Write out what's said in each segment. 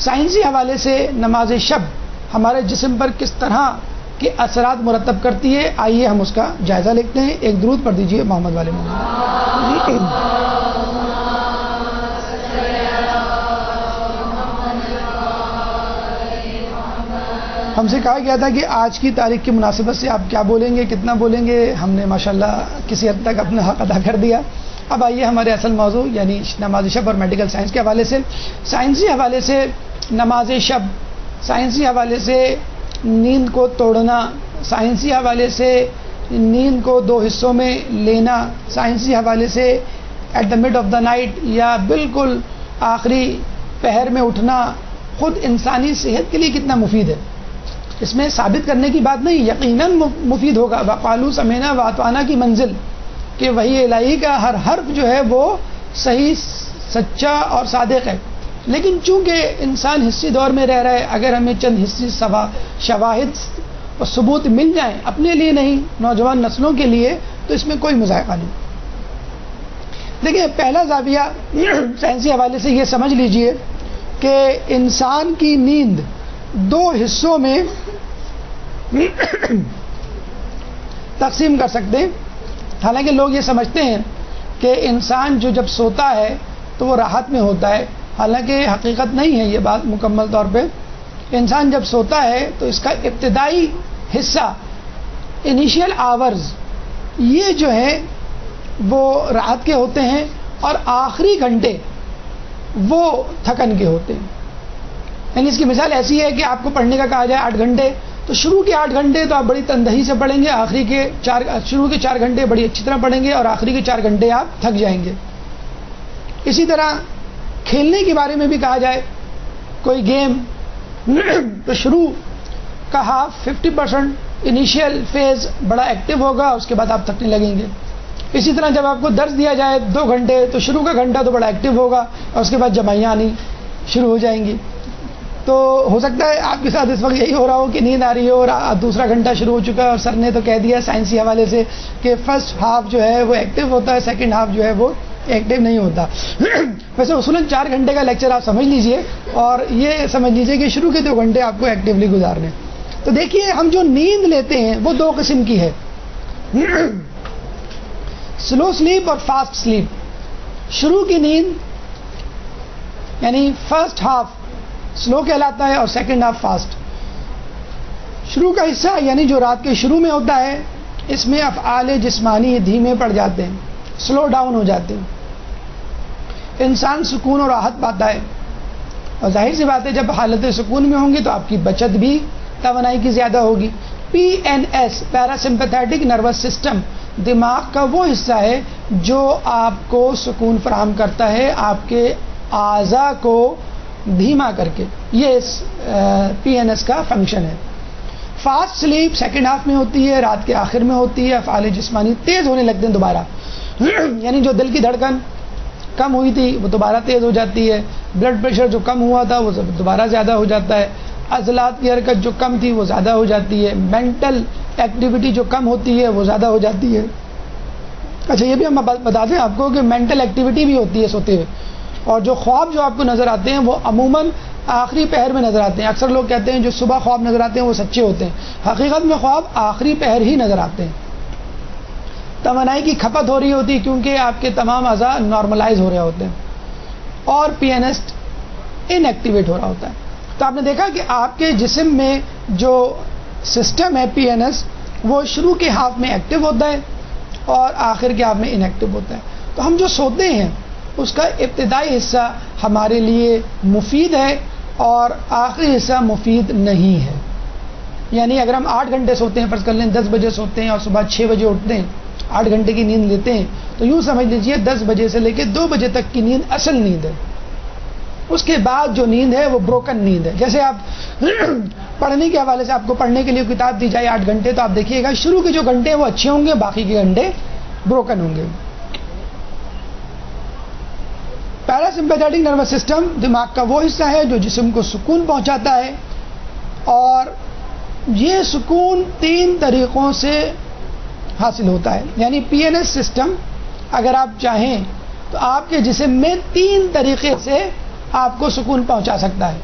سائنسی حوالے سے نماز شب ہمارے جسم پر کس طرح کے اثرات مرتب کرتی ہے، آئیے ہم اس کا جائزہ لیتے ہیں. ایک درود پڑھ دیجیے محمد والے محمد. ہم سے کہا گیا تھا کہ آج کی تاریخ کی مناسبت سے آپ کیا بولیں گے، کتنا بولیں گے. ہم نے ماشاءاللہ کسی حد تک اپنا حق ادا کر دیا. اب آئیے ہمارے اصل موضوع یعنی نماز شب اور میڈیکل سائنس کے حوالے سے. سائنسی حوالے سے نماز شب، سائنسی حوالے سے نیند کو توڑنا، سائنسی حوالے سے نیند کو دو حصوں میں لینا، سائنسی حوالے سے at the mid of the night یا بالکل آخری پہر میں اٹھنا خود انسانی صحت کے لیے کتنا مفید ہے. اس میں ثابت کرنے کی بات نہیں، یقیناً مفید ہوگا. وقالو سمینا واتوانا کی منزل کہ وحی الہی کا ہر حرف جو ہے وہ صحیح، سچا اور صادق ہے. لیکن چونکہ انسان حصی دور میں رہ رہا ہے، اگر ہمیں چند حصی شواہد اور ثبوت مل جائیں اپنے لیے نہیں نوجوان نسلوں کے لیے، تو اس میں کوئی مذائقہ نہیں. دیکھیں پہلا زاویہ سائنسی حوالے سے یہ سمجھ لیجئے کہ انسان کی نیند دو حصوں میں تقسیم کر سکتے ہیں. حالانکہ لوگ یہ سمجھتے ہیں کہ انسان جو جب سوتا ہے تو وہ راحت میں ہوتا ہے، حالانکہ حقیقت نہیں ہے یہ بات مکمل طور پہ. انسان جب سوتا ہے تو اس کا ابتدائی حصہ انیشیل آورز یہ جو ہے وہ راحت کے ہوتے ہیں اور آخری گھنٹے وہ تھکن کے ہوتے ہیں. یعنی اس کی مثال ایسی ہے کہ آپ کو پڑھنے کا کہا جائے 8 گھنٹے، تو شروع کے 8 گھنٹے تو آپ بڑی تندہی سے پڑھیں گے، شروع کے 4 گھنٹے بڑی اچھی طرح پڑھیں گے اور آخری کے 4 گھنٹے آپ تھک جائیں گے. اسی طرح کھیلنے کے بارے میں بھی کہا جائے کوئی گیم تو شروع کا ہاف 50% انیشیل فیز بڑا ایکٹیو ہوگا، اس کے بعد آپ تھکنے لگیں گے. اسی طرح جب آپ کو درس دیا جائے 2 گھنٹے تو شروع کا گھنٹہ تو بڑا ایکٹیو ہوگا اور اس کے بعد جمائیاں آنی شروع ہو جائیں گی. تو ہو سکتا ہے آپ کے ساتھ اس وقت یہی ہو رہا ہو کہ نیند آ رہی ہو اور دوسرا گھنٹہ شروع ہو چکا ہے اور سر نے تو کہہ دیا سائنسی حوالے سے کہ فرسٹ ہاف جو ہے وہ ایکٹیو ہوتا ہے، سیکنڈ ہاف جو ہے وہ ایکٹیو نہیں ہوتا. ویسے اصولاً 4 گھنٹے کا لیکچر آپ سمجھ لیجئے اور یہ سمجھ لیجئے کہ شروع کے 2 گھنٹے آپ کو ایکٹیولی گزارنے. تو دیکھیے ہم جو نیند لیتے ہیں وہ 2 قسم کی ہے، سلو سلیپ اور فاسٹ سلیپ. شروع کی نیند یعنی فرسٹ ہاف سلو کہلاتا ہے اور سیکنڈ ہاف فاسٹ. شروع کا حصہ یعنی جو رات کے شروع میں ہوتا ہے اس میں افعال جسمانی دھیمے پڑ جاتے ہیں، سلو ڈاؤن ہو جاتے ہیں، انسان سکون اور راحت پاتا ہے. اور ظاہر سی بات ہے جب حالت سکون میں ہوں گی تو آپ کی بچت بھی توانائی کی زیادہ ہوگی. PNS پیراسمپیتھیٹک نروس سسٹم دماغ کا وہ حصہ ہے جو آپ کو سکون فراہم کرتا ہے، آپ کے اعضاء کو دھیما کر کے. یہ PNS کا فنکشن ہے. فاسٹ سلیپ سیکنڈ ہاف میں ہوتی ہے، رات کے آخر میں ہوتی ہے. افعال جسمانی تیز ہونے لگتے ہیں دوبارہ، یعنی جو دل کی دھڑکن کم ہوئی تھی وہ دوبارہ تیز ہو جاتی ہے، بلڈ پریشر جو کم ہوا تھا وہ دوبارہ زیادہ ہو جاتا ہے، عضلات کی حرکت جو کم تھی وہ زیادہ ہو جاتی ہے، مینٹل ایکٹیویٹی جو کم ہوتی ہے وہ زیادہ ہو جاتی ہے. اچھا یہ بھی ہم بتا دیں آپ کو کہ مینٹل ایکٹیویٹی بھی ہوتی ہے سوتے ہوئے، اور جو خواب جو آپ کو نظر آتے ہیں وہ عموماً آخری پہر میں نظر آتے ہیں. اکثر لوگ کہتے ہیں جو صبح خواب نظر آتے ہیں وہ سچے ہوتے ہیں، حقیقت میں خواب آخری پہر ہی نظر آتے ہیں. توانائی کی کھپت ہو رہی ہوتی ہے کیونکہ آپ کے تمام اعضاء نارملائز ہو رہے ہوتے ہیں اور PNS ان ایکٹیویٹ ہو رہا ہوتا ہے. تو آپ نے دیکھا کہ آپ کے جسم میں جو سسٹم ہے PNS وہ شروع کے ہاف میں ایکٹیو ہوتا ہے اور آخر کے ہاف میں ان ایکٹیو ہوتا ہے. تو ہم جو سوتے ہیں اس کا ابتدائی حصہ ہمارے لیے مفید ہے اور آخری حصہ مفید نہیں ہے. یعنی اگر ہم 8 گھنٹے سوتے ہیں، فرض کر لیں 10 بجے سوتے ہیں اور صبح 6 بجے اٹھتے ہیں، 8 گھنٹے کی نیند لیتے ہیں، تو یوں سمجھ لیجئے 10 بجے سے لے کے 2 بجے تک کی نیند اصل نیند ہے. اس کے بعد جو نیند ہے وہ بروکن نیند ہے. جیسے آپ پڑھنے کے حوالے سے آپ کو پڑھنے کے لیے کتاب دی جائے 8 گھنٹے، تو آپ دیکھیے گا شروع کے جو گھنٹے ہیں وہ اچھے ہوں گے، باقی کے گھنٹے بروکن ہوں گے. پیراسمپیتھیٹک نروس سسٹم دماغ کا وہ حصہ ہے جو جسم کو سکون پہنچاتا ہے، اور یہ سکون 3 طریقوں سے حاصل ہوتا ہے. یعنی PNS سسٹم اگر آپ چاہیں تو آپ کے جسم میں 3 طریقے سے آپ کو سکون پہنچا سکتا ہے.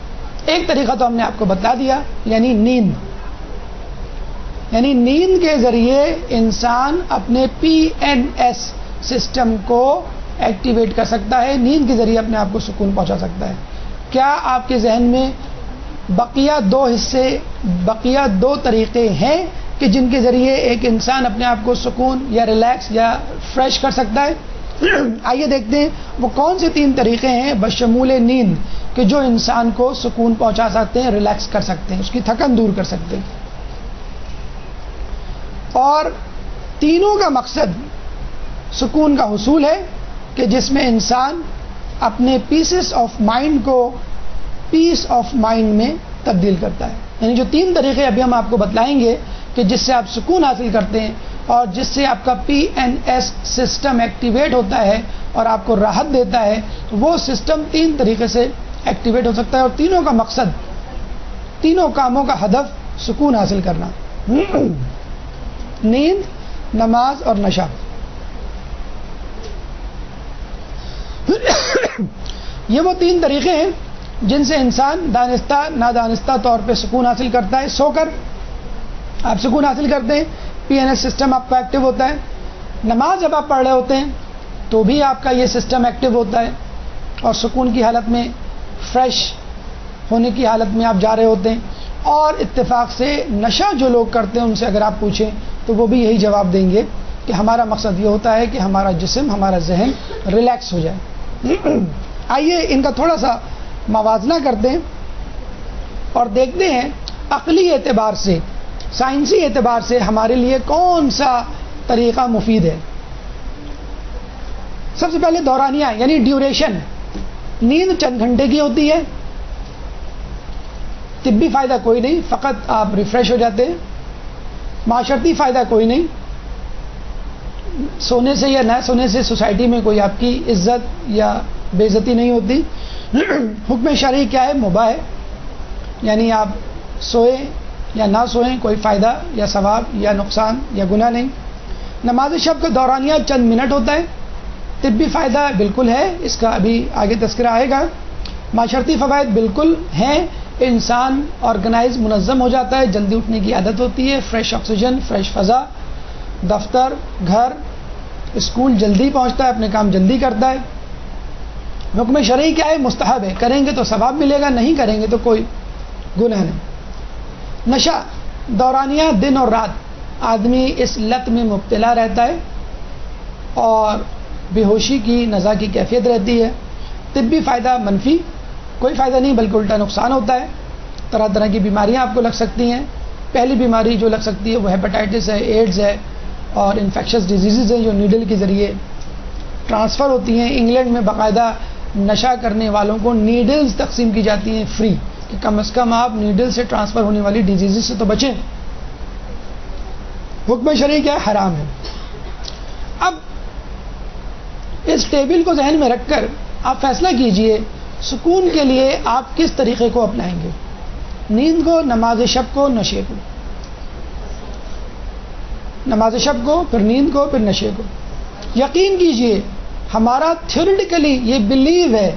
ایک طریقہ تو ہم نے آپ کو بتا دیا، یعنی نیند. یعنی نیند کے ذریعے انسان اپنے PNS سسٹم کو ایکٹیویٹ کر سکتا ہے، نیند کے ذریعے اپنے آپ کو سکون پہنچا سکتا ہے. کیا آپ کے ذہن میں بقیہ دو طریقے ہیں کہ جن کے ذریعے ایک انسان اپنے آپ کو سکون یا ریلیکس یا فریش کر سکتا ہے؟ آئیے دیکھتے ہیں وہ کون سے 3 طریقے ہیں بشمول نیند کہ جو انسان کو سکون پہنچا سکتے ہیں، ریلیکس کر سکتے ہیں، اس کی تھکن دور کر سکتے ہیں. اور تینوں کا مقصد سکون کا حصول ہے کہ جس میں انسان اپنے پیسز آف مائنڈ کو پیس آف مائنڈ میں تبدیل کرتا ہے. یعنی جو 3 طریقے ابھی ہم آپ کو بتلائیں گے کہ جس سے آپ سکون حاصل کرتے ہیں اور جس سے آپ کا PNS سسٹم ایکٹیویٹ ہوتا ہے اور آپ کو راحت دیتا ہے، وہ سسٹم 3 طریقے سے ایکٹیویٹ ہو سکتا ہے. اور تینوں کا مقصد، تینوں کاموں کا ہدف سکون حاصل کرنا: نیند، نماز اور نشہ. یہ وہ 3 طریقے ہیں جن سے انسان دانستہ نادانستہ طور پہ سکون حاصل کرتا ہے. سو کر آپ سکون حاصل کرتے ہیں، PNS سسٹم آپ کا ایکٹیو ہوتا ہے. نماز جب آپ پڑھ رہے ہوتے ہیں تو بھی آپ کا یہ سسٹم ایکٹیو ہوتا ہے اور سکون کی حالت میں، فریش ہونے کی حالت میں آپ جا رہے ہوتے ہیں. اور اتفاق سے نشہ جو لوگ کرتے ہیں ان سے اگر آپ پوچھیں تو وہ بھی یہی جواب دیں گے کہ ہمارا مقصد یہ ہوتا ہے کہ ہمارا جسم، ہمارا ذہن ریلیکس ہو جائے. آئیے ان کا تھوڑا سا موازنہ کرتے ہیں اور دیکھتے ہیں عقلی اعتبار سے، سائنسی اعتبار سے ہمارے لیے کون سا طریقہ مفید ہے. سب سے پہلے دورانیہ یعنی ڈیوریشن. نیند چند گھنٹے کی ہوتی ہے، طبی فائدہ کوئی نہیں، فقط آپ ریفریش ہو جاتے ہیں. معاشرتی فائدہ کوئی نہیں، سونے سے یا نہ سونے سے سوسائٹی میں کوئی آپ کی عزت یا بے عزتی نہیں ہوتی. حکم شرعی کیا ہے؟ مباح ہے، یعنی آپ سوئیں یا نہ سوئیں کوئی فائدہ یا ثواب یا نقصان یا گناہ نہیں. نماز شب کا دورانیہ چند منٹ ہوتا ہے. طبی فائدہ بالکل ہے، اس کا ابھی آگے تذکرہ آئے گا. معاشرتی فوائد بالکل ہیں، انسان آرگنائز منظم ہو جاتا ہے، جلدی اٹھنے کی عادت ہوتی ہے، فریش آکسیجن، فریش فضا، دفتر، گھر، اسکول جلدی پہنچتا ہے، اپنے کام جلدی کرتا ہے. حکم شرعی کیا ہے؟ مستحب ہے، کریں گے تو ثواب ملے گا، نہیں کریں گے تو کوئی گناہ نہیں. نشہ دورانیہ دن اور رات آدمی اس لت میں مبتلا رہتا ہے اور بے ہوشی کی نزا کی کیفیت رہتی ہے. طبی فائدہ منفی، کوئی فائدہ نہیں بلکہ الٹا نقصان ہوتا ہے. طرح طرح کی بیماریاں آپ کو لگ سکتی ہیں. پہلی بیماری جو لگ سکتی ہے وہ ہیپاٹائٹس ہے، ایڈز ہے اور انفیکشس ڈیزیزز ہیں جو نیڈل کے ذریعے ٹرانسفر ہوتی ہیں. انگلینڈ میں باقاعدہ نشہ کرنے والوں کو نیڈلز تقسیم کی جاتی ہیں فری، کہ کم از کم آپ نیڈل سے ٹرانسفر ہونے والی ڈیزیز سے تو بچیں. حکم شرعی کیا ہے؟ حرام ہے. اب اس ٹیبل کو ذہن میں رکھ کر آپ فیصلہ کیجئے سکون کے لیے آپ کس طریقے کو اپنائیں گے: نیند کو، نماز شب کو، نشے کو. نماز شب کو، پھر نیند کو، پھر نشے کو. یقین کیجئے ہمارا تھیوریٹیکلی یہ بلیو ہے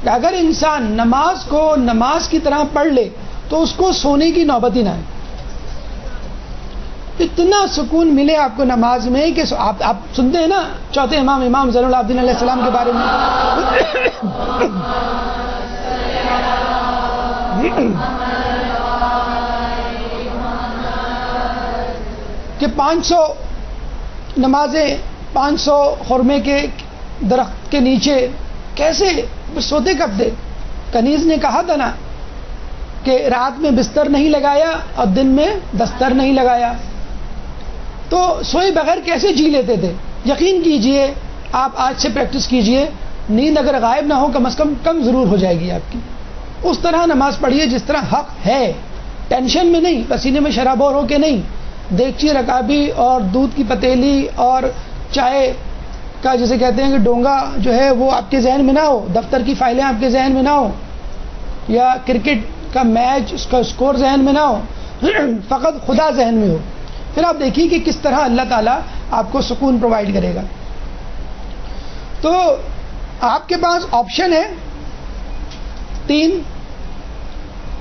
کہ اگر انسان نماز کو نماز کی طرح پڑھ لے تو اس کو سونے کی نوبت ہی نہ آئے. اتنا سکون ملے آپ کو نماز میں کہ آپ سنتے ہیں نا چوتھے امام زین العابدین علیہ السلام کے بارے میں کہ 500 نمازیں 500 خرمے کے درخت کے نیچے کیسے سوتے کب تھے. کنیز نے کہا تھا نا کہ رات میں بستر نہیں لگایا اور دن میں دستر نہیں لگایا، تو سوئے بغیر کیسے جی لیتے تھے. یقین کیجئے آپ آج سے پریکٹس کیجئے، نیند اگر غائب نہ ہو کم از کم ضرور ہو جائے گی آپ کی. اس طرح نماز پڑھیے جس طرح حق ہے، ٹینشن میں نہیں، پسینے میں شرابور ہو کے نہیں. دیگچی رکابی اور دودھ کی پتیلی اور چائے کا جسے کہتے ہیں کہ ڈونگا جو ہے وہ آپ کے ذہن میں نہ ہو، دفتر کی فائلیں آپ کے ذہن میں نہ ہو، یا کرکٹ کا میچ اس کا اسکور ذہن میں نہ ہو، فقط خدا ذہن میں ہو. پھر آپ دیکھیے کہ کس طرح اللہ تعالیٰ آپ کو سکون پرووائڈ کرے گا. تو آپ کے پاس آپشن ہے 3.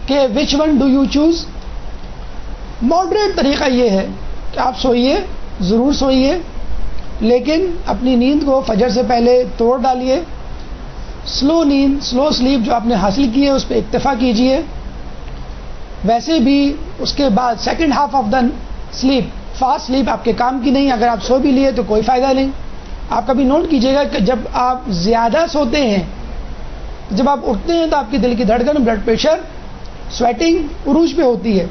کہ which one do you choose. Moderate طریقہ یہ ہے کہ آپ سوئیے، ضرور سوئیے، لیکن اپنی نیند کو فجر سے پہلے توڑ ڈالیے. سلو نیند، سلو سلیپ جو آپ نے حاصل کی ہے اس پہ اکتفا کیجیے. ویسے بھی اس کے بعد second half of the sleep, fast slip آپ کے کام کی نہیں. اگر آپ سو بھی لیے تو کوئی فائدہ نہیں. آپ کبھی نوٹ کیجیے گا کہ جب آپ زیادہ سوتے ہیں، جب آپ اٹھتے ہیں تو آپ کی دل کی دھڑکن، بلڈ پریشر، سویٹنگ عروج پہ ہوتی ہے،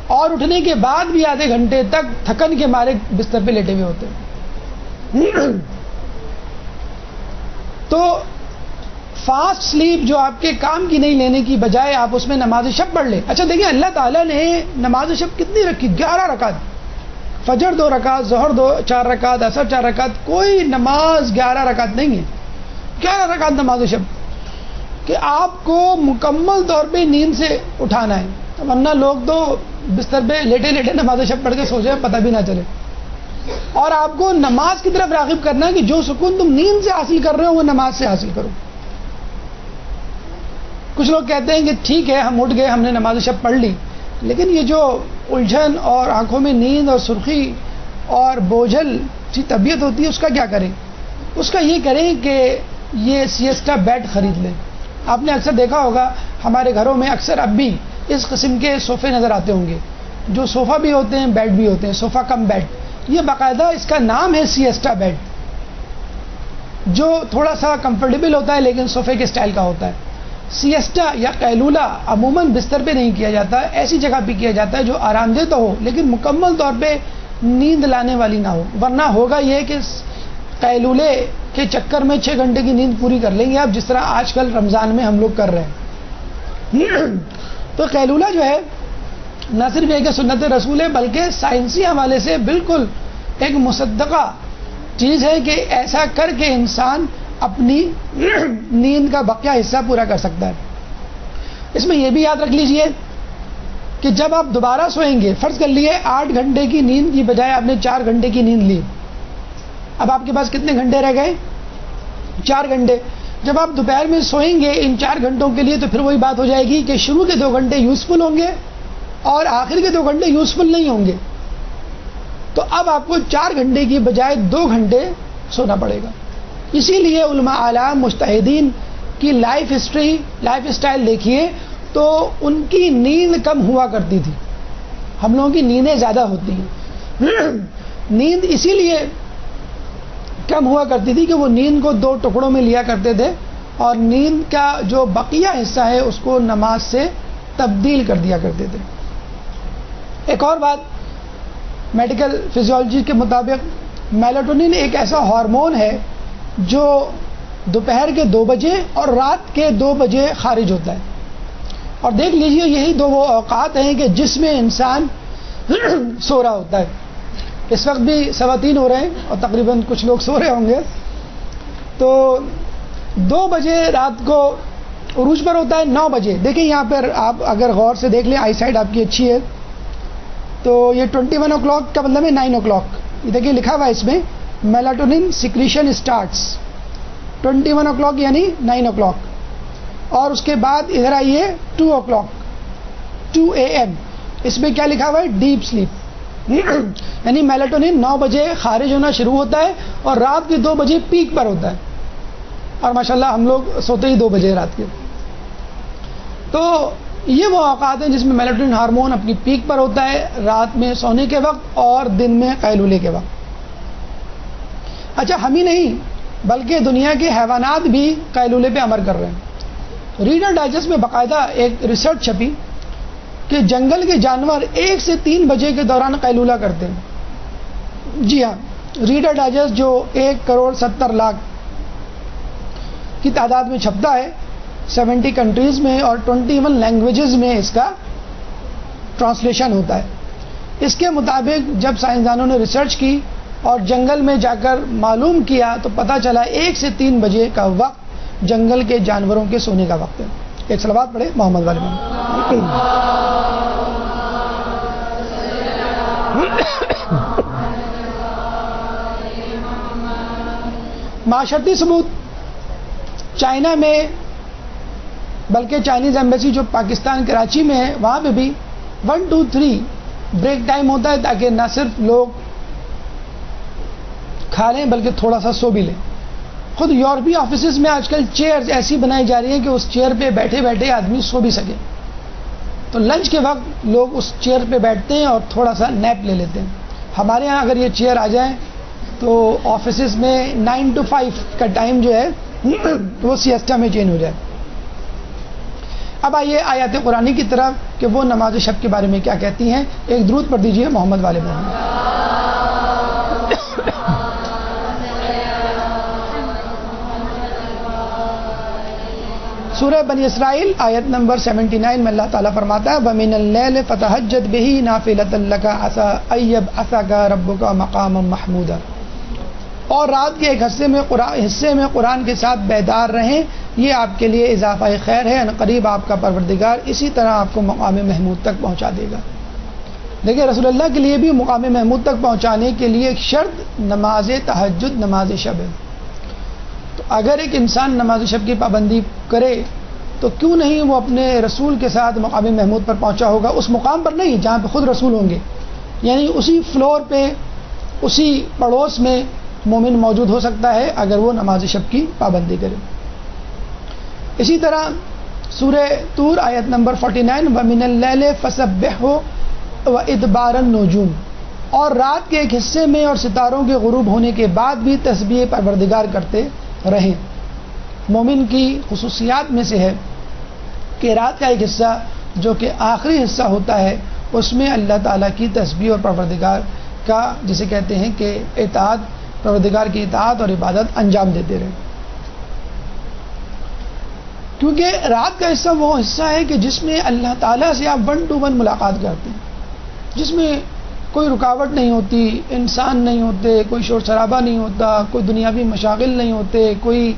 اور اٹھنے کے بعد بھی آدھے گھنٹے تک تھکن کے مارے بستر پہ لیٹے ہوئے ہوتے ہیں. تو فاسٹ سلیپ جو آپ کے کام کی نہیں لینے کی بجائے آپ اس میں نماز شب پڑھ لیں. اچھا دیکھیں، اللہ تعالیٰ نے نماز شب کتنی رکھی؟ 11 رکعت. فجر 2 رکعت، ظہر 4 رکعت، عصر 4 رکعت. کوئی نماز 11 رکعت نہیں ہے. 11 رکعت نماز شب کہ آپ کو مکمل طور پہ نیند سے اٹھانا ہے. ورنہ لوگ تو بستر پہ لیٹے لیٹے نماز شب پڑھ کے سو جائے، پتہ بھی نہ چلے. اور آپ کو نماز کی طرف راغب کرنا ہے کہ جو سکون تم نیند سے حاصل کر رہے ہو وہ نماز سے حاصل کرو. کچھ لوگ کہتے ہیں کہ ٹھیک ہے ہم اٹھ گئے، ہم نے نماز شب پڑھ لی، لیکن یہ جو الجھن اور آنکھوں میں نیند اور سرخی اور بوجھل سی طبیعت ہوتی ہے اس کا کیا کریں؟ اس کا یہ کریں کہ یہ سیسٹا بیڈ خرید لیں. آپ نے اکثر دیکھا ہوگا ہمارے گھروں میں اکثر اب بھی اس قسم کے صوفے نظر آتے ہوں گے، جو صوفہ بھی ہوتے ہیں، بیڈ بھی ہوتے ہیں، صوفہ کم بیڈ. یہ باقاعدہ اس کا نام ہے سیسٹا بیڈ، جو تھوڑا سا کمفرٹیبل ہوتا ہے لیکن صوفے کے سٹائل کا ہوتا ہے. سیسٹا یا قیلولہ عموماً بستر پہ نہیں کیا جاتا، ایسی جگہ پہ کیا جاتا ہے جو آرام دہ تو ہو لیکن مکمل طور پہ نیند لانے والی نہ ہو. ورنہ ہوگا یہ کہ قیلولے کے چکر میں 6 گھنٹے کی نیند پوری کر لیں گے آپ، جس طرح آج کل رمضان میں ہم لوگ کر رہے ہیں. تو قیلولہ جو ہے نہ صرف ایک سنت رسول ہے بلکہ سائنسی حوالے سے بالکل ایک مصدقہ چیز ہے کہ ایسا کر کے انسان اپنی نیند کا بقیہ حصہ پورا کر سکتا ہے. اس میں یہ بھی یاد رکھ لیجئے کہ جب آپ دوبارہ سوئیں گے، فرض کر لیے 8 گھنٹے کی نیند کی بجائے آپ نے 4 گھنٹے کی نیند لی، اب آپ کے پاس کتنے گھنٹے رہ گئے؟ 4 گھنٹے. جب آپ دوپہر میں سوئیں گے ان 4 گھنٹوں کے لیے تو پھر وہی بات ہو جائے گی کہ شروع کے 2 گھنٹے یوزفل ہوں گے اور آخر کے 2 گھنٹے یوزفل نہیں ہوں گے. تو اب آپ کو 4 گھنٹے کی بجائے 2 گھنٹے سونا پڑے گا. اسی لیے علماء اعلام مجتہدین کی لائف ہسٹری، لائف اسٹائل دیکھیے تو ان کی نیند کم ہوا کرتی تھی، ہم لوگوں کی نیندیں زیادہ ہوتی ہیں. نیند اسی لیے کم ہوا کرتی تھی کہ وہ نیند کو 2 ٹکڑوں میں لیا کرتے تھے اور نیند کا جو بقیہ حصہ ہے اس کو نماز سے تبدیل کر دیا کرتے تھے. ایک اور بات، میڈیکل فزیولوجی کے مطابق میلاٹونن ایک ایسا ہارمون ہے جو دوپہر کے 2 بجے اور رات کے 2 بجے خارج ہوتا ہے. اور دیکھ لیجئے یہی 2 وہ اوقات ہیں کہ جس میں انسان سو رہا ہوتا ہے. اس وقت بھی 3:15 ہو رہے ہیں اور تقریباً کچھ لوگ سو رہے ہوں گے. تو 2 بجے رات کو عروج پر ہوتا ہے. 9 بجے دیکھیں یہاں پر آپ اگر غور سے دیکھ لیں، آئی سائٹ آپ کی اچھی ہے تو یہ 21 o'clock کا مطلب ہے 9 o'clock. یہ دیکھیے لکھا ہوا ہے اس میں میلاٹونن سیکریشن اسٹارٹس 21 o'clock یعنی 9 o'clock. اور اس کے بعد ادھر آئیے 2 o'clock 2 AM، اس میں کیا لکھا ہوا ہے؟ Deep sleep. یعنی میلاٹونن 9 بجے خارج ہونا شروع ہوتا ہے اور رات کے 2 بجے پیک پر ہوتا ہے. اور ماشاءاللہ ہم لوگ سوتے ہی 2 بجے رات کے. تو یہ وہ اوقات ہیں جس میں میلاٹونن ہارمون اپنی پیک پر ہوتا ہے، رات میں سونے کے وقت اور دن میں قیلولے کے وقت. اچھا ہم ہی نہیں بلکہ دنیا کے حیوانات بھی قیلولے پہ عمل کر رہے ہیں. ریڈر ڈائجسٹ میں باقاعدہ ایک ریسرچ چھپی کہ جنگل کے جانور 1 سے 3 بجے کے دوران قیلولہ کرتے ہیں. جی ہاں، ریڈر ڈائجسٹ جو 1,70,00,000 کی تعداد میں چھپتا ہے 70 کنٹریز میں اور 21 لینگویجز میں اس کا ٹرانسلیشن ہوتا ہے. اس کے مطابق جب سائنسدانوں نے ریسرچ کی اور جنگل میں جا کر معلوم کیا تو پتہ چلا 1 سے 3 بجے کا وقت جنگل کے جانوروں کے سونے کا وقت ہے. ایک صلوات پڑھے محمد والے میں. معاشرتی ثبوت، چائنا میں بلکہ چائنیز ایمبیسی جو پاکستان کراچی میں ہے وہاں پہ بھی 1 2 3 بریک ٹائم ہوتا ہے تاکہ نہ صرف لوگ کھا لیں بلکہ تھوڑا سا سو بھی لیں. خود یورپی آفیسز میں آج کل چیئرز ایسی بنائی جا رہی ہیں کہ اس چیئر پہ بیٹھے بیٹھے آدمی سو بھی سکے. تو لنچ کے وقت لوگ اس چیئر پہ بیٹھتے ہیں اور تھوڑا سا نیپ لے لیتے ہیں. ہمارے ہاں اگر یہ چیئر آ جائیں تو آفیسز میں 9 to 5 کا ٹائم جو ہے وہ سیاسٹا میں چینج ہو جائے. اب آئیے آیات قرآنی کی طرف کہ وہ نماز شب کے بارے میں کیا کہتی ہیں. ایک درود پڑھ دیجیے محمد والے محمد. سورہ بنی اسرائیل آیت نمبر 79 میں اللہ تعالیٰ فرماتا ہے وَمِنَ اللَّيْلِ فَتَهَجَّدْ بِهِ نَافِلَةً لَكَ عَسَىٰ أَن يَبْعَثَكَ رَبُّكَ مَقَامًا مَحْمُودًا. اور رات کے ایک حصے میں قرآن کے ساتھ بیدار رہیں, یہ آپ کے لیے اضافہ خیر ہے, قریب آپ کا پروردگار اسی طرح آپ کو مقام محمود تک پہنچا دے گا. دیکھیں رسول اللہ کے لیے بھی مقام محمود تک پہنچانے کے لیے ایک شرط نماز تہجد نماز شب ہے. تو اگر ایک انسان نماز شب کی پابندی کرے تو کیوں نہیں وہ اپنے رسول کے ساتھ مقام محمود پر پہنچا ہوگا, اس مقام پر نہیں جہاں پہ خود رسول ہوں گے, یعنی اسی فلور پہ اسی پڑوس میں مومن موجود ہو سکتا ہے اگر وہ نماز شب کی پابندی کرے. اسی طرح سورہ طور آیت نمبر 49 وَمِنَ اللَّيْلِ فَسَبِّحْهُ وَإِدْبَارَ النُّجُومِ. اور رات کے ایک حصے میں اور ستاروں کے غروب ہونے کے بعد بھی تسبیح پروردگار کرتے رہیں. مومن کی خصوصیات میں سے ہے کہ رات کا ایک حصہ جو کہ آخری حصہ ہوتا ہے اس میں اللہ تعالیٰ کی تسبیح اور پروردگار کا جسے کہتے ہیں کہ اطاعت, پروردگار کی اطاعت اور عبادت انجام دیتے رہیں. کیونکہ رات کا حصہ وہ حصہ ہے کہ جس میں اللہ تعالیٰ سے آپ 1 to 1 ملاقات کرتے ہیں, جس میں کوئی رکاوٹ نہیں ہوتی, انسان نہیں ہوتے, کوئی شور شرابہ نہیں ہوتا, کوئی دنیاوی مشاغل نہیں ہوتے, کوئی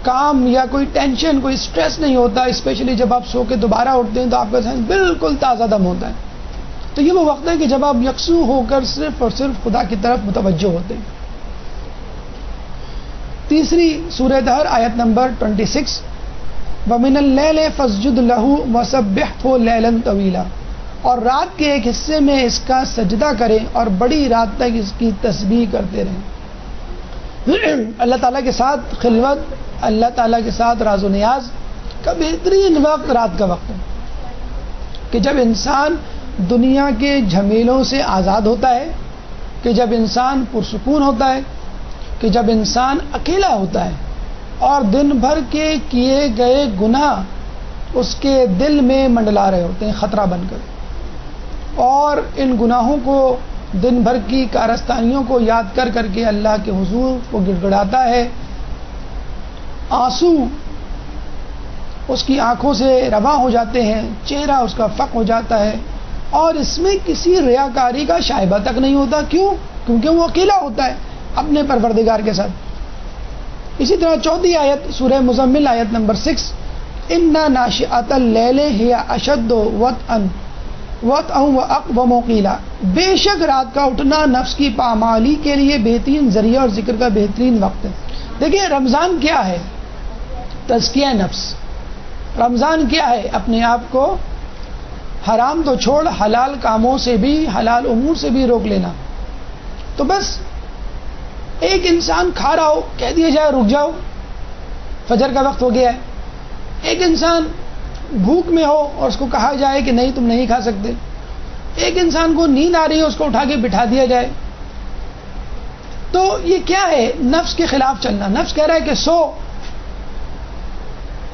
کام یا کوئی ٹینشن, کوئی سٹریس نہیں ہوتا. اسپیشلی جب آپ سو کے دوبارہ اٹھتے ہیں تو آپ کا ذہن بالکل تازہ دم ہوتا ہے. تو یہ وہ وقت ہے کہ جب آپ یکسو ہو کر صرف اور صرف خدا کی طرف متوجہ ہوتے ہیں. تیسری سورہ دہر آیت نمبر 26 وَمِنَ اللَّيْلِ فَاسْجُدْ لَهُ وَسَبِّحْهُ لَيْلًا طَوِيلًا. اور رات کے ایک حصے میں اس کا سجدہ کریں اور بڑی رات تک اس کی تسبیح کرتے رہیں. اللہ تعالیٰ کے ساتھ خلوت, اللہ تعالیٰ کے ساتھ راز و نیاز کا بہترین وقت رات کا وقت ہے کہ جب انسان دنیا کے جھمیلوں سے آزاد ہوتا ہے, کہ جب انسان پرسکون ہوتا ہے, کہ جب انسان اکیلا ہوتا ہے اور دن بھر کے کیے گئے گناہ اس کے دل میں منڈلا رہے ہوتے ہیں خطرہ بن کر, اور ان گناہوں کو دن بھر کی کارستانیوں کو یاد کر کر کے اللہ کے حضور کو گڑ گڑاتا ہے. آنسو اس کی آنکھوں سے رواں ہو جاتے ہیں, چہرہ اس کا فق ہو جاتا ہے, اور اس میں کسی ریاکاری کا شائبہ تک نہیں ہوتا. کیوں؟ کیونکہ وہ اکیلا ہوتا ہے اپنے پروردگار کے ساتھ. اسی طرح چوتھی آیت سورہ مزمل آیت نمبر 6 اِنَّا نَاشِئَةَ اللَّيْلِ هِيَ أَشَدُّ وَطْئًا وَأَقْوَمُ قِيلًا. بے شک رات کا اٹھنا نفس کی پامالی کے لیے بہترین ذریعہ اور ذکر کا بہترین وقت ہے. دیکھیے رمضان کیا ہے؟ تزکیہ نفس. رمضان کیا ہے؟ اپنے آپ کو حرام تو چھوڑ حلال کاموں سے بھی, حلال امور سے بھی روک لینا. تو بس ایک انسان کھا رہا ہو, کہہ دیا جائے رک جاؤ فجر کا وقت ہو گیا ہے. ایک انسان بھوک میں ہو اور اس کو کہا جائے کہ نہیں تم نہیں کھا سکتے. ایک انسان کو نیند آ رہی ہے اس کو اٹھا کے بٹھا دیا جائے. تو یہ کیا ہے؟ نفس کے خلاف چلنا. نفس کہہ رہا ہے کہ سو,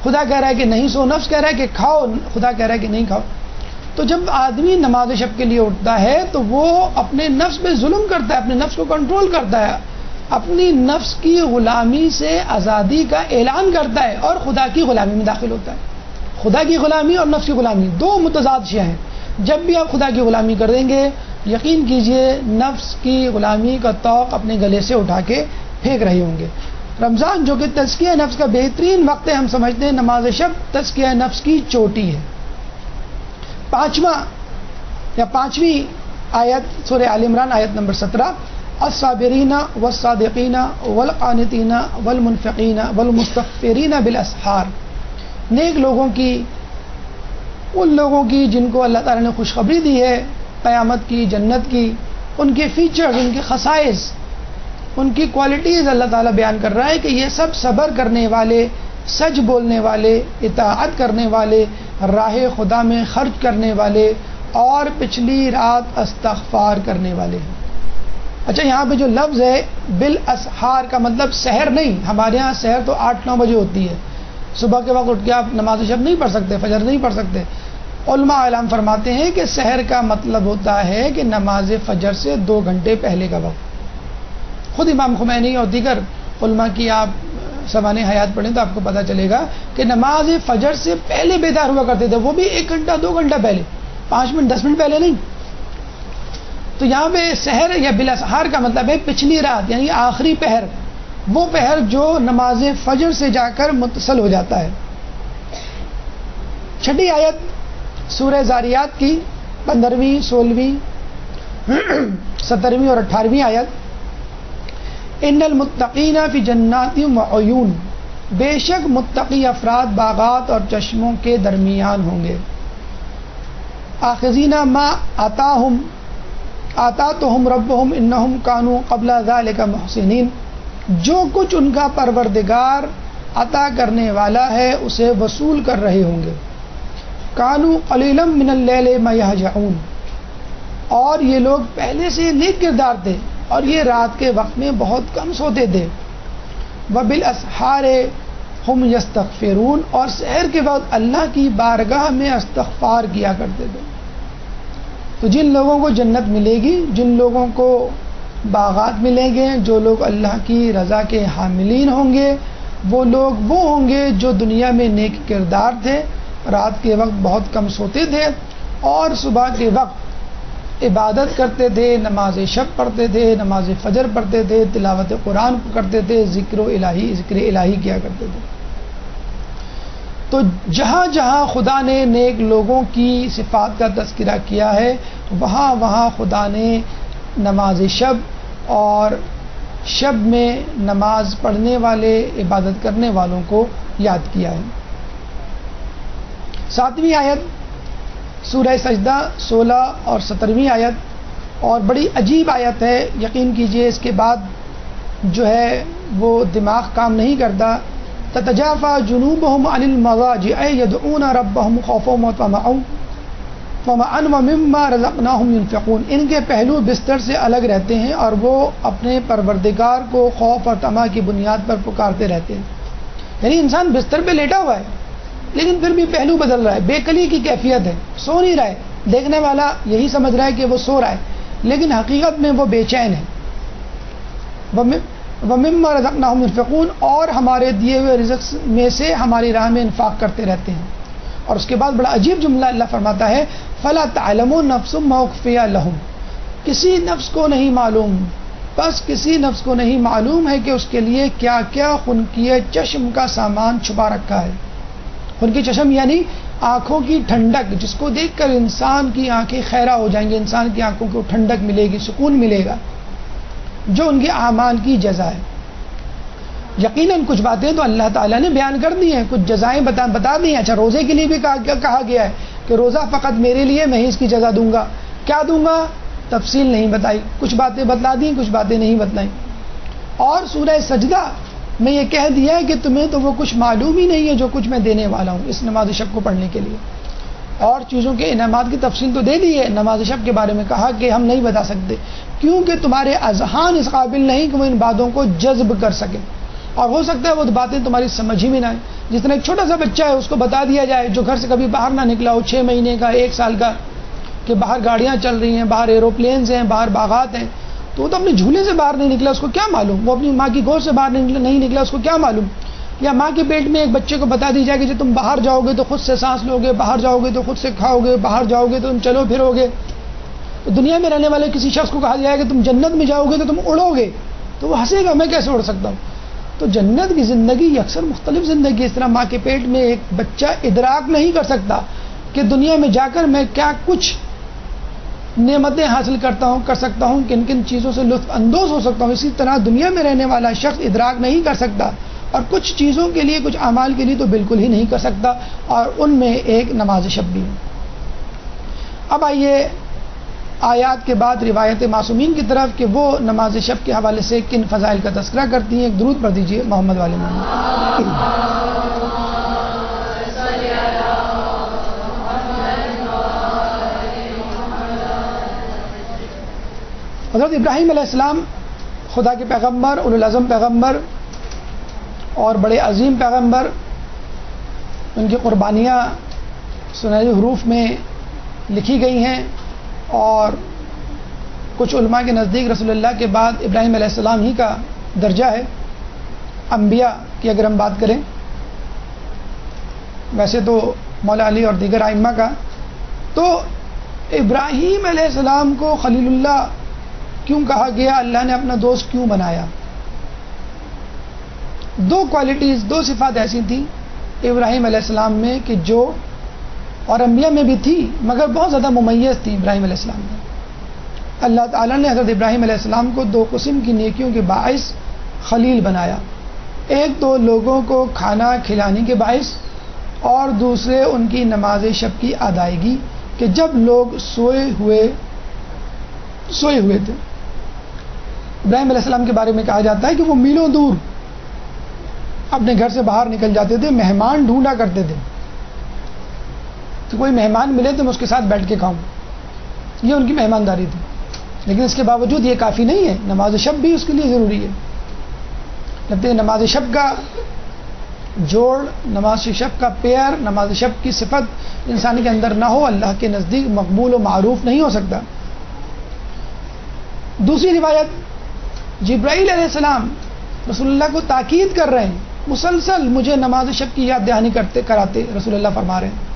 خدا کہہ رہا ہے کہ نہیں سو. نفس کہہ رہا ہے کہ کھاؤ, خدا کہہ رہا ہے کہ نہیں کھاؤ. تو جب آدمی نماز شب کے لیے اٹھتا ہے تو وہ اپنے نفس پہ ظلم کرتا ہے, اپنے نفس کو کنٹرول کرتا ہے, اپنی نفس کی غلامی سے آزادی کا اعلان کرتا ہے اور خدا کی غلامی میں داخل ہوتا ہے. خدا کی غلامی اور نفس کی غلامی دو متضاد شیاں ہیں. جب بھی آپ خدا کی غلامی کر دیں گے یقین کیجئے نفس کی غلامی کا طوق اپنے گلے سے اٹھا کے پھینک رہے ہوں گے. رمضان جو کہ تزکیہ نفس کا بہترین وقت ہے, ہم سمجھتے ہیں نماز شب تزکیہ نفس کی چوٹی ہے. پانچویں آیت سورہ آل عمران آیت نمبر 17 الصابرین والصادقین والقانتین والمنفقین والمستغفرین بالاسحار. نیک لوگوں کی، ان لوگوں کی جن کو اللہ تعالیٰ نے خوشخبری دی ہے قیامت کی، جنت کی، ان کے فیچرز، ان کے خصائص، ان کی کوالٹیز اللہ تعالیٰ بیان کر رہا ہے کہ یہ سب صبر کرنے والے، سچ بولنے والے، اطاعت کرنے والے، راہ خدا میں خرچ کرنے والے اور پچھلی رات استغفار کرنے والے ہیں۔ اچھا، یہاں پہ جو لفظ ہے بالاسحار کا مطلب سحر نہیں، ہمارے ہاں سحر تو 8-9 بجے ہوتی ہے، صبح کے وقت اٹھ کے آپ نماز شب نہیں پڑھ سکتے، فجر نہیں پڑھ سکتے۔ علماء اعلان فرماتے ہیں کہ سحر کا مطلب ہوتا ہے کہ نماز فجر سے 2 گھنٹے پہلے کا وقت۔ خود امام خمینی اور دیگر علماء کی آپ سوانح حیات پڑھیں تو آپ کو پتہ چلے گا کہ نماز فجر سے پہلے بیدار ہوا کرتے تھے، وہ بھی 1 گھنٹہ 2 گھنٹہ پہلے، 5 منٹ 10 منٹ پہلے نہیں۔ تو یہاں پہ سحر یا بالاسحار کا مطلب ہے پچھلی رات، یعنی آخری پہر، وہ پہر جو نماز فجر سے جا کر متصل ہو جاتا ہے۔ چھٹی آیت سورہ زاریات کی 15ویں، 16ویں، 17ویں اور 18ویں آیت، ان المتقین فی جنات وعیون، بے شک متقی افراد باغات اور چشموں کے درمیان ہوں گے۔ آخذین ما آتاتہم ربہم انہم کانوا قبل ذلک محسنین، جو کچھ ان کا پروردگار عطا کرنے والا ہے اسے وصول کر رہے ہوں گے۔ کانوا قلیلا من اللیل ما یہجعون، اور یہ لوگ پہلے سے نیک کردار تھے اور یہ رات کے وقت میں بہت کم سوتے تھے۔ وبالاسحار ہم یستغفرون، اور سحر کے وقت اللہ کی بارگاہ میں استغفار کیا کرتے تھے۔ تو جن لوگوں کو جنت ملے گی، جن لوگوں کو باغات ملیں گے، جو لوگ اللہ کی رضا کے حاملین ہوں گے، وہ لوگ وہ ہوں گے جو دنیا میں نیک کردار تھے، رات کے وقت بہت کم سوتے تھے اور صبح کے وقت عبادت کرتے تھے، نماز شب پڑھتے تھے، نماز فجر پڑھتے تھے، تلاوت قرآن کرتے تھے، ذکر الہی کیا کرتے تھے۔ تو جہاں جہاں خدا نے نیک لوگوں کی صفات کا تذکرہ کیا ہے، وہاں وہاں خدا نے نماز شب اور شب میں نماز پڑھنے والے، عبادت کرنے والوں کو یاد کیا ہے۔ 7ویں آیت سورہ سجدہ 16 اور 17ویں آیت، اور بڑی عجیب آیت ہے، یقین کیجئے اس کے بعد جو ہے وہ دماغ کام نہیں کرتا۔ تتجافى جنوبهم عن المضاجع يدعون ربهم خوفا وطمعا ومما رزقناهم ينفقون، ان کے پہلو بستر سے الگ رہتے ہیں اور وہ اپنے پروردگار کو خوف اور طمع کی بنیاد پر پکارتے رہتے ہیں۔ یعنی انسان بستر پہ لیٹا ہوا ہے لیکن پھر بھی پہلو بدل رہا ہے، بے قلی کی کیفیت ہے، سو نہیں رہا ہے، دیکھنے والا یہی سمجھ رہا ہے کہ وہ سو رہا ہے لیکن حقیقت میں وہ بے چین ہے۔ وَمِمَّا رَزَقْنَاهُمْ يُنْفِقُونَ، اور ہمارے دیے ہوئے رزق میں سے ہماری راہ میں انفاق کرتے رہتے ہیں۔ اور اس کے بعد بڑا عجیب جملہ اللہ فرماتا ہے، فَلَا تَعْلَمُ نَفْسٌ مَا أُخْفِيَ لَهُمْ، کسی نفس کو نہیں معلوم، بس کسی نفس کو نہیں معلوم ہے کہ اس کے لیے کیا کیا خنکیے چشم کا سامان چھپا رکھا ہے۔ خنکی چشم یعنی آنکھوں کی ٹھنڈک، جس کو دیکھ کر انسان کی آنکھیں خیرہ ہو جائیں گی، انسان کی آنکھوں کو ٹھنڈک ملے گی، سکون ملے گا، جو ان کے اعمال کی جزا ہے۔ یقیناً کچھ باتیں تو اللہ تعالیٰ نے بیان کر دی ہیں، کچھ جزائیں بتا دی ہیں۔ اچھا، روزے کے لیے بھی کہا گیا ہے کہ روزہ فقط میرے لیے، میں ہی اس کی جزا دوں گا۔ کیا دوں گا؟ تفصیل نہیں بتائی، کچھ باتیں بتلا دیں، کچھ باتیں نہیں بتلائیں۔ اور سورہ سجدہ میں یہ کہہ دیا ہے کہ تمہیں تو وہ کچھ معلوم ہی نہیں ہے جو کچھ میں دینے والا ہوں اس نماز شب کو پڑھنے کے لیے۔ اور چیزوں کے انعامات کی تفصیل تو دے دی ہے، نماز شب کے بارے میں کہا کہ ہم نہیں بتا سکتے کیونکہ تمہارے اذہان اس قابل نہیں کہ وہ ان باتوں کو جذب کر سکے، اور ہو سکتا ہے وہ باتیں تمہاری سمجھ ہی میں نہ آئیں۔ جس طرح ایک چھوٹا سا بچہ ہے، اس کو بتا دیا جائے جو گھر سے کبھی باہر نہ نکلا ہو، 6 مہینے کا، 1 سال کا، کہ باہر گاڑیاں چل رہی ہیں، باہر ایروپلینز ہیں، باہر باغات ہیں، تو وہ تو اپنے جھولے سے باہر نہیں نکلا، اس کو کیا معلوم؟ وہ اپنی ماں کی گود سے باہر نہیں نکلا، اس کو کیا معلوم؟ یا ماں کے پیٹ میں ایک بچے کو بتا دی جائے کہ جب تم باہر جاؤ گے تو خود سے سانس لو گے، باہر جاؤ گے تو خود سے کھاؤ گے، باہر جاؤ گے تو تم چلو پھرو گے۔ تو دنیا میں رہنے والے کسی شخص کو کہا جائے کہ تم جنت میں جاؤ گے تو تم اڑو گے، تو وہ ہنسے گا، میں کیسے اڑ سکتا ہوں؟ تو جنت کی زندگی اکثر مختلف زندگی، اس طرح ماں کے پیٹ میں ایک بچہ ادراک نہیں کر سکتا کہ دنیا میں جا کر میں کیا کچھ نعمتیں حاصل کر سکتا ہوں، کن کن چیزوں سے لطف اندوز ہو سکتا ہوں۔ اسی طرح دنیا میں رہنے والا شخص ادراک نہیں کر سکتا اور کچھ چیزوں کے لیے، کچھ اعمال کے لیے تو بالکل ہی نہیں کر سکتا، اور ان میں ایک نماز شب بھی ہے۔ اب آئیے آیات کے بعد روایت معصومین کی طرف کہ وہ نماز شب کے حوالے سے کن فضائل کا تذکرہ کرتی ہیں۔ ایک درود پڑھ دیجیے محمد والے محمد۔ حضرت ابراہیم علیہ السلام خدا کے پیغمبر، اولو العزم پیغمبر اور بڑے عظیم پیغمبر، ان کی قربانیاں سنہری حروف میں لکھی گئی ہیں، اور کچھ علماء کے نزدیک رسول اللہ کے بعد ابراہیم علیہ السلام ہی کا درجہ ہے انبیاء کی اگر ہم بات کریں، ویسے تو مولا علی اور دیگر ائمہ کا۔ تو ابراہیم علیہ السلام کو خلیل اللہ کیوں کہا گیا؟ اللہ نے اپنا دوست کیوں بنایا؟ دو کوالٹیز، دو صفات ایسی تھیں ابراہیم علیہ السلام میں کہ جو اور انبیاء میں بھی تھی مگر بہت زیادہ ممیز تھی ابراہیم علیہ السلام میں۔ اللہ تعالیٰ نے حضرت ابراہیم علیہ السلام کو دو قسم کی نیکیوں کے باعث خلیل بنایا، ایک تو لوگوں کو کھانا کھلانے کے باعث، اور دوسرے ان کی نماز شب کی ادائیگی کہ جب لوگ سوئے ہوئے تھے۔ ابراہیم علیہ السلام کے بارے میں کہا جاتا ہے کہ وہ میلوں دور اپنے گھر سے باہر نکل جاتے تھے، مہمان ڈھونڈا کرتے تھے کہ کوئی مہمان ملے تو میں اس کے ساتھ بیٹھ کے کھاؤں، یہ ان کی مہمانداری تھی۔ لیکن اس کے باوجود یہ کافی نہیں ہے، نماز شب بھی اس کے لیے ضروری ہے۔ جب تک نماز شب کا جوڑ، نماز شب کا پیئر، نماز شب کی صفت انسان کے اندر نہ ہو، اللہ کے نزدیک مقبول و معروف نہیں ہو سکتا۔ دوسری روایت، جبرائیل علیہ السلام رسول اللہ کو تاکید کر رہے ہیں، مسلسل مجھے نماز شب کی یاد دہانی کراتے، رسول اللہ فرما رہے ہیں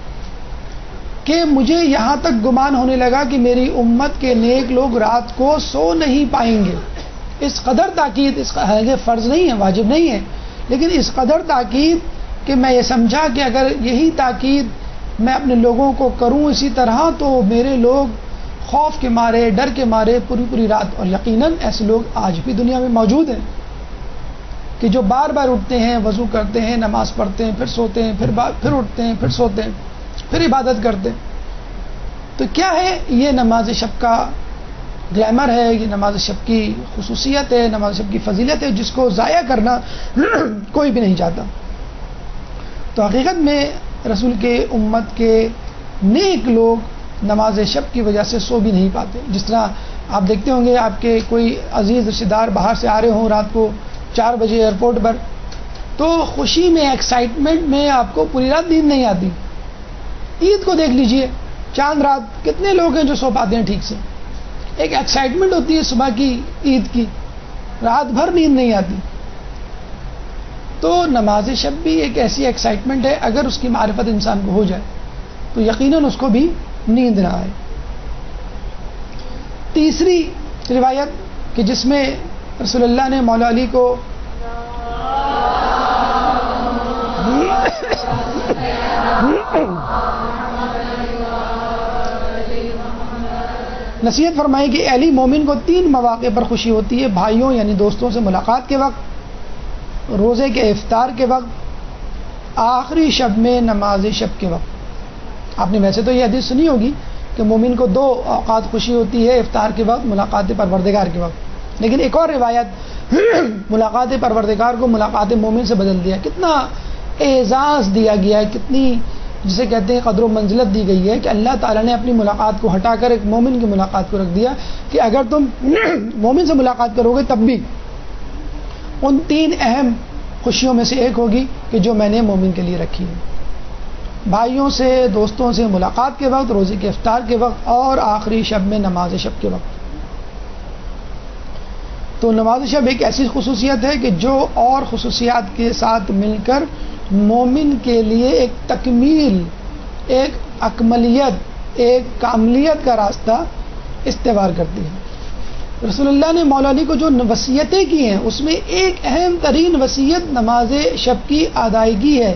کہ مجھے یہاں تک گمان ہونے لگا کہ میری امت کے نیک لوگ رات کو سو نہیں پائیں گے۔ اس قدر تاکید، یہ فرض نہیں ہے، واجب نہیں ہے، لیکن اس قدر تاکید کہ میں یہ سمجھا کہ اگر یہی تاکید میں اپنے لوگوں کو کروں اسی طرح تو میرے لوگ خوف کے مارے، ڈر کے مارے پوری رات، اور یقیناً ایسے لوگ آج بھی دنیا میں موجود ہیں کہ جو بار بار اٹھتے ہیں، وضو کرتے ہیں، نماز پڑھتے ہیں، پھر سوتے ہیں، پھر اٹھتے ہیں، پھر سوتے ہیں، پھر عبادت کرتے ہیں۔ تو کیا ہے یہ نماز شب کا گلیمر ہے، یہ نماز شب کی خصوصیت ہے، نماز شب کی فضیلت ہے، جس کو ضائع کرنا کوئی بھی نہیں چاہتا۔ تو حقیقت میں رسول کے امت کے نیک لوگ نماز شب کی وجہ سے سو بھی نہیں پاتے۔ جس طرح آپ دیکھتے ہوں گے آپ کے کوئی عزیز رشتہ دار باہر سے آ رہے ہوں رات کو 4 بجے ایئرپورٹ پر، تو خوشی میں، ایکسائٹمنٹ میں آپ کو پوری رات نیند نہیں آتی۔ عید کو دیکھ لیجئے، چاند رات کتنے لوگ ہیں جو سو پاتے ہیں ٹھیک سے؟ ایک ایکسائٹمنٹ ہوتی ہے صبح کی، عید کی، رات بھر نیند نہیں آتی۔ تو نماز شب بھی ایک ایسی ایکسائٹمنٹ ہے، اگر اس کی معرفت انسان کو ہو جائے تو یقیناً اس کو بھی نیند نہ آئے۔ تیسری روایت کہ جس میں رسول اللہ نے مولا علی کو نصیحت فرمائی کہ علی مومن کو 3 مواقع پر خوشی ہوتی ہے، بھائیوں یعنی دوستوں سے ملاقات کے وقت، روزے کے افطار کے وقت، آخری شب میں نماز شب کے وقت۔ آپ نے ویسے تو یہ حدیث سنی ہوگی کہ مومن کو 2 اوقات خوشی ہوتی ہے، افطار کے وقت، ملاقات پروردگار کے وقت، لیکن ایک اور روایت ملاقات پروردگار کو ملاقات مومن سے بدل دیا۔ کتنا اعزاز دیا گیا ہے، کتنی جسے کہتے ہیں قدر و منزلت دی گئی ہے کہ اللہ تعالیٰ نے اپنی ملاقات کو ہٹا کر ایک مومن کی ملاقات کو رکھ دیا کہ اگر تم مومن سے ملاقات کرو گے تب بھی ان 3 اہم خوشیوں میں سے ایک ہوگی کہ جو میں نے مومن کے لیے رکھی ہے، بھائیوں سے، دوستوں سے ملاقات کے وقت، روزے کے افطار کے وقت، اور آخری شب میں نماز شب کے وقت۔ تو نماز شب ایک ایسی خصوصیت ہے کہ جو اور خصوصیات کے ساتھ مل کر مومن کے لیے ایک تکمیل، ایک اکملیت، ایک کاملیت کا راستہ استوار کرتی ہے۔ رسول اللہ نے مولا علی کو جو وصیتیں کی ہیں اس میں ایک اہم ترین وصیت نماز شب کی ادائیگی ہے۔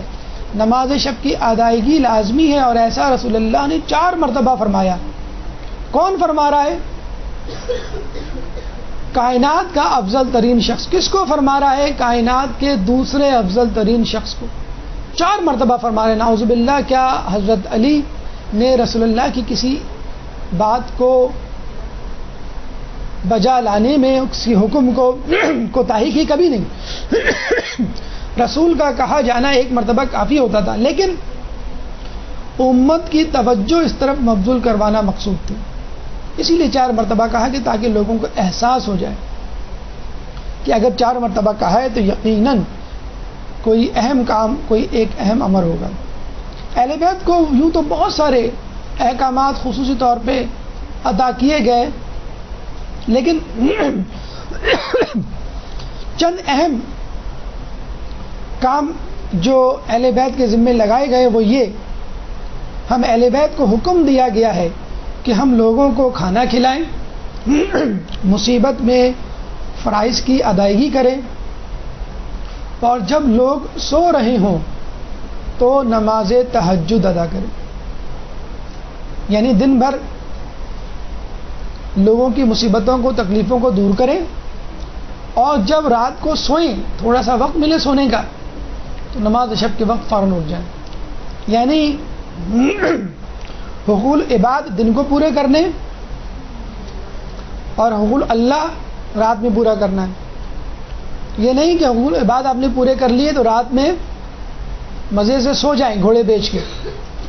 نماز شب کی ادائیگی لازمی ہے، اور ایسا رسول اللہ نے 4 مرتبہ فرمایا۔ کون فرما رہا ہے؟ کائنات کا افضل ترین شخص کس کو فرما رہا ہے؟ کائنات کے دوسرے افضل ترین شخص کو 4 مرتبہ فرما رہے ہیں. نعوذ باللہ، کیا حضرت علی نے رسول اللہ کی کسی بات کو بجا لانے میں کسی حکم کو کوتاہی کی؟ کبھی نہیں. رسول کا کہا جانا ایک مرتبہ کافی ہوتا تھا، لیکن امت کی توجہ اس طرف مبذول کروانا مقصود تھی. اسی لیے 4 مرتبہ کہا کہ تاکہ لوگوں کو احساس ہو جائے کہ اگر 4 مرتبہ کہا ہے تو یقیناً کوئی اہم کام، کوئی ایک اہم امر ہوگا. اہل بیت کو یوں تو بہت سارے احکامات خصوصی طور پہ عطا کیے گئے، لیکن چند اہم کام جو اہل بیت کے ذمے لگائے گئے وہ یہ: ہم اہل بیت کو حکم دیا گیا ہے کہ ہم لوگوں کو کھانا کھلائیں، مصیبت میں فرائض کی ادائیگی کریں، اور جب لوگ سو رہے ہوں تو نماز تہجد ادا کریں. یعنی دن بھر لوگوں کی مصیبتوں کو، تکلیفوں کو دور کریں، اور جب رات کو سوئیں، تھوڑا سا وقت ملے سونے کا، تو نماز شب کے وقت فوراً اٹھ جائیں. یعنی حقوق عباد دن کو پورے کرنے اور حقوق اللہ رات میں پورا کرنا ہے. یہ نہیں کہ حقوق عباد آپ نے پورے کر لیے تو رات میں مزے سے سو جائیں گھوڑے بیچ کے.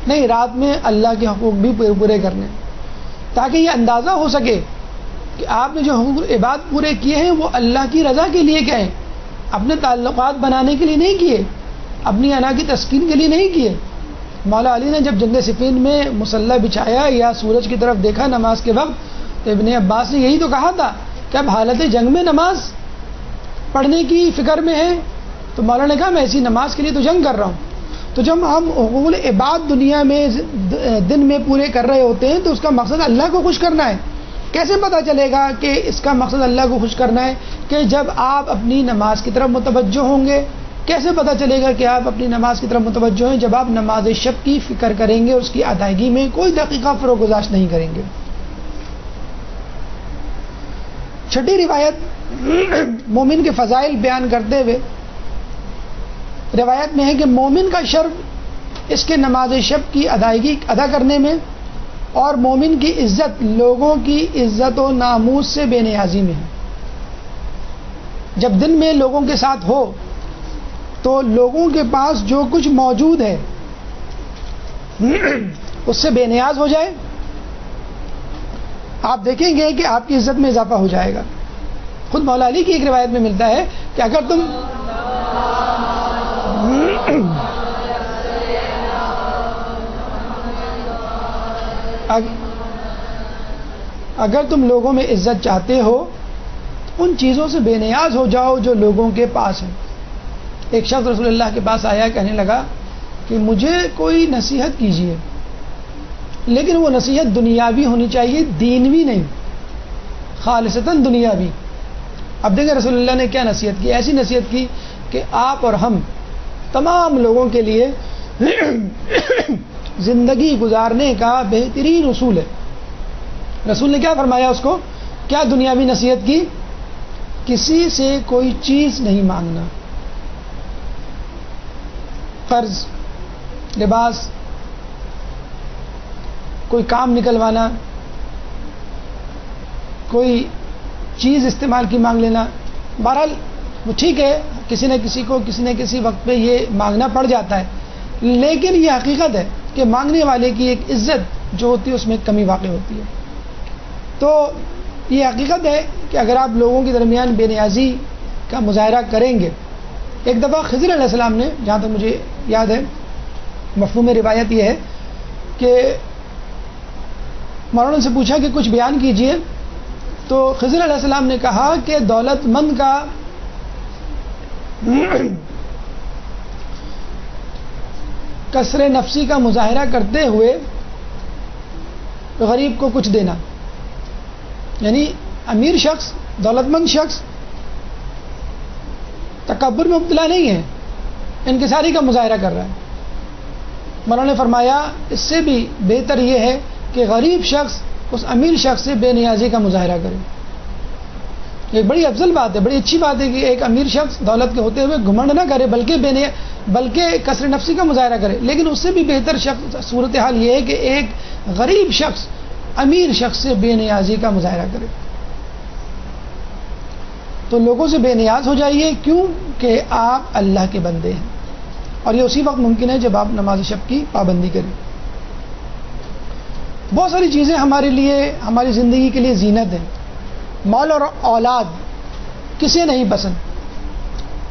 نہیں، رات میں اللہ کے حقوق بھی پورے کرنے، تاکہ یہ اندازہ ہو سکے کہ آپ نے جو حقوق عباد پورے کیے ہیں وہ اللہ کی رضا کے لیے کیا ہیں، اپنے تعلقات بنانے کے لیے نہیں کیے، اپنی انا کی تسکین کے لیے نہیں کیے. مولا علی نے جب جنگ صفین میں مصلی بچھایا یا سورج کی طرف دیکھا نماز کے وقت، تو ابن عباس نے یہی تو کہا تھا کہ اب حالت جنگ میں نماز پڑھنے کی فکر میں ہے. تو مولا نے کہا میں ایسی نماز کے لیے تو جنگ کر رہا ہوں. تو جب ہم حقوق عباد دنیا میں دن میں پورے کر رہے ہوتے ہیں تو اس کا مقصد اللہ کو خوش کرنا ہے. کیسے پتہ چلے گا کہ اس کا مقصد اللہ کو خوش کرنا ہے؟ کہ جب آپ اپنی نماز کی طرف متوجہ ہوں گے. کیسے پتہ چلے گا کہ آپ اپنی نماز کی طرف متوجہ ہیں؟ جب آپ نماز شب کی فکر کریں گے، اس کی ادائیگی میں کوئی دقیقہ فروگزاشت نہیں کریں گے. 6 روایت مومن کے فضائل بیان کرتے ہوئے روایت میں ہے کہ مومن کا شرف اس کے نماز شب کی ادائیگی ادا کرنے میں، اور مومن کی عزت لوگوں کی عزت و ناموس سے بے نیازی میں ہے. جب دن میں لوگوں کے ساتھ ہو تو لوگوں کے پاس جو کچھ موجود ہے اس سے بے نیاز ہو جائے. آپ دیکھیں گے کہ آپ کی عزت میں اضافہ ہو جائے گا. خود مولا علی کی ایک روایت میں ملتا ہے کہ اگر تم لوگوں میں عزت چاہتے ہو ان چیزوں سے بے نیاز ہو جاؤ جو لوگوں کے پاس ہے. ایک شخص رسول اللہ کے پاس آیا، کہنے لگا کہ مجھے کوئی نصیحت کیجیے، لیکن وہ نصیحت دنیاوی ہونی چاہیے، دینوی نہیں، خالصتاً دنیاوی. اب دیکھیں رسول اللہ نے کیا نصیحت کی. ایسی نصیحت کی کہ آپ اور ہم تمام لوگوں کے لیے زندگی گزارنے کا بہترین اصول ہے. رسول نے کیا فرمایا اس کو؟ کیا دنیاوی نصیحت کی؟ کسی سے کوئی چیز نہیں مانگنا، قرض، لباس، کوئی کام نکلوانا، کوئی چیز استعمال کی مانگ لینا. بہرحال وہ ٹھیک ہے، کسی نہ کسی کو کسی نہ کسی وقت پہ یہ مانگنا پڑ جاتا ہے، لیکن یہ حقیقت ہے کہ مانگنے والے کی ایک عزت جو ہوتی ہے اس میں کمی واقع ہوتی ہے. تو یہ حقیقت ہے کہ اگر آپ لوگوں کے درمیان بے نیازی کا مظاہرہ کریں گے. ایک دفعہ خضر علیہ السلام نے، جہاں تک مجھے یاد ہے، مفہوم روایت یہ ہے کہ مولانا سے پوچھا کہ کچھ بیان کیجئے، تو خضر علیہ السلام نے کہا کہ دولت مند کا کسر نفسی کا مظاہرہ کرتے ہوئے غریب کو کچھ دینا. یعنی امیر شخص، دولت مند شخص تکبر میں مبتلا نہیں ہے، انکساری کا مظاہرہ کر رہا ہے. مولانا نے فرمایا اس سے بھی بہتر یہ ہے کہ غریب شخص اس امیر شخص سے بے نیازی کا مظاہرہ کرے. ایک بڑی افضل بات ہے، بڑی اچھی بات ہے کہ ایک امیر شخص دولت کے ہوتے ہوئے گھمنڈ نہ کرے، بلکہ کثر نفسی کا مظاہرہ کرے. لیکن اس سے بھی بہتر صورتحال یہ ہے کہ ایک غریب شخص امیر شخص سے بے نیازی کا مظاہرہ کرے. تو لوگوں سے بے نیاز ہو جائیے، کیوں کہ آپ اللہ کے بندے ہیں، اور یہ اسی وقت ممکن ہے جب آپ نماز شب کی پابندی کریں. بہت ساری چیزیں ہمارے لیے، ہماری زندگی کے لیے زینت ہیں. مال اور اولاد کسے نہیں پسند؟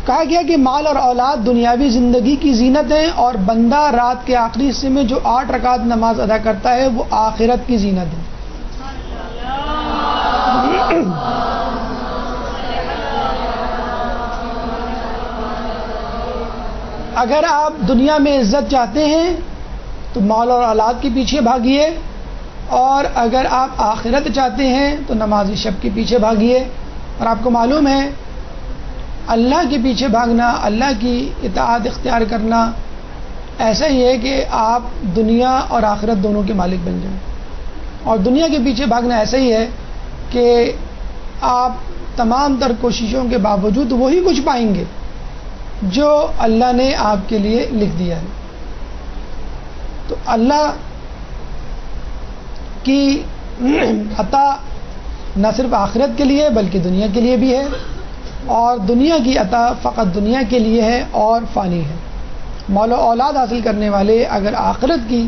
کہا گیا کہ مال اور اولاد دنیاوی زندگی کی زینت ہیں، اور بندہ رات کے آخری حصے میں جو 8 رکعت نماز ادا کرتا ہے وہ آخرت کی زینت ہے. اگر آپ دنیا میں عزت چاہتے ہیں تو مال اور اولاد کے پیچھے بھاگیے، اور اگر آپ آخرت چاہتے ہیں تو نماز شب کے پیچھے بھاگیے. اور آپ کو معلوم ہے اللہ کے پیچھے بھاگنا، اللہ کی اطاعت اختیار کرنا ایسا ہی ہے کہ آپ دنیا اور آخرت دونوں کے مالک بن جائیں. اور دنیا کے پیچھے بھاگنا ایسا ہی ہے کہ آپ تمام تر کوششوں کے باوجود وہی کچھ پائیں گے جو اللہ نے آپ کے لیے لکھ دیا ہے. تو اللہ کی عطا نہ صرف آخرت کے لیے بلکہ دنیا کے لیے بھی ہے، اور دنیا کی عطا فقط دنیا کے لیے ہے اور فانی ہے. مال و اولاد حاصل کرنے والے اگر آخرت کی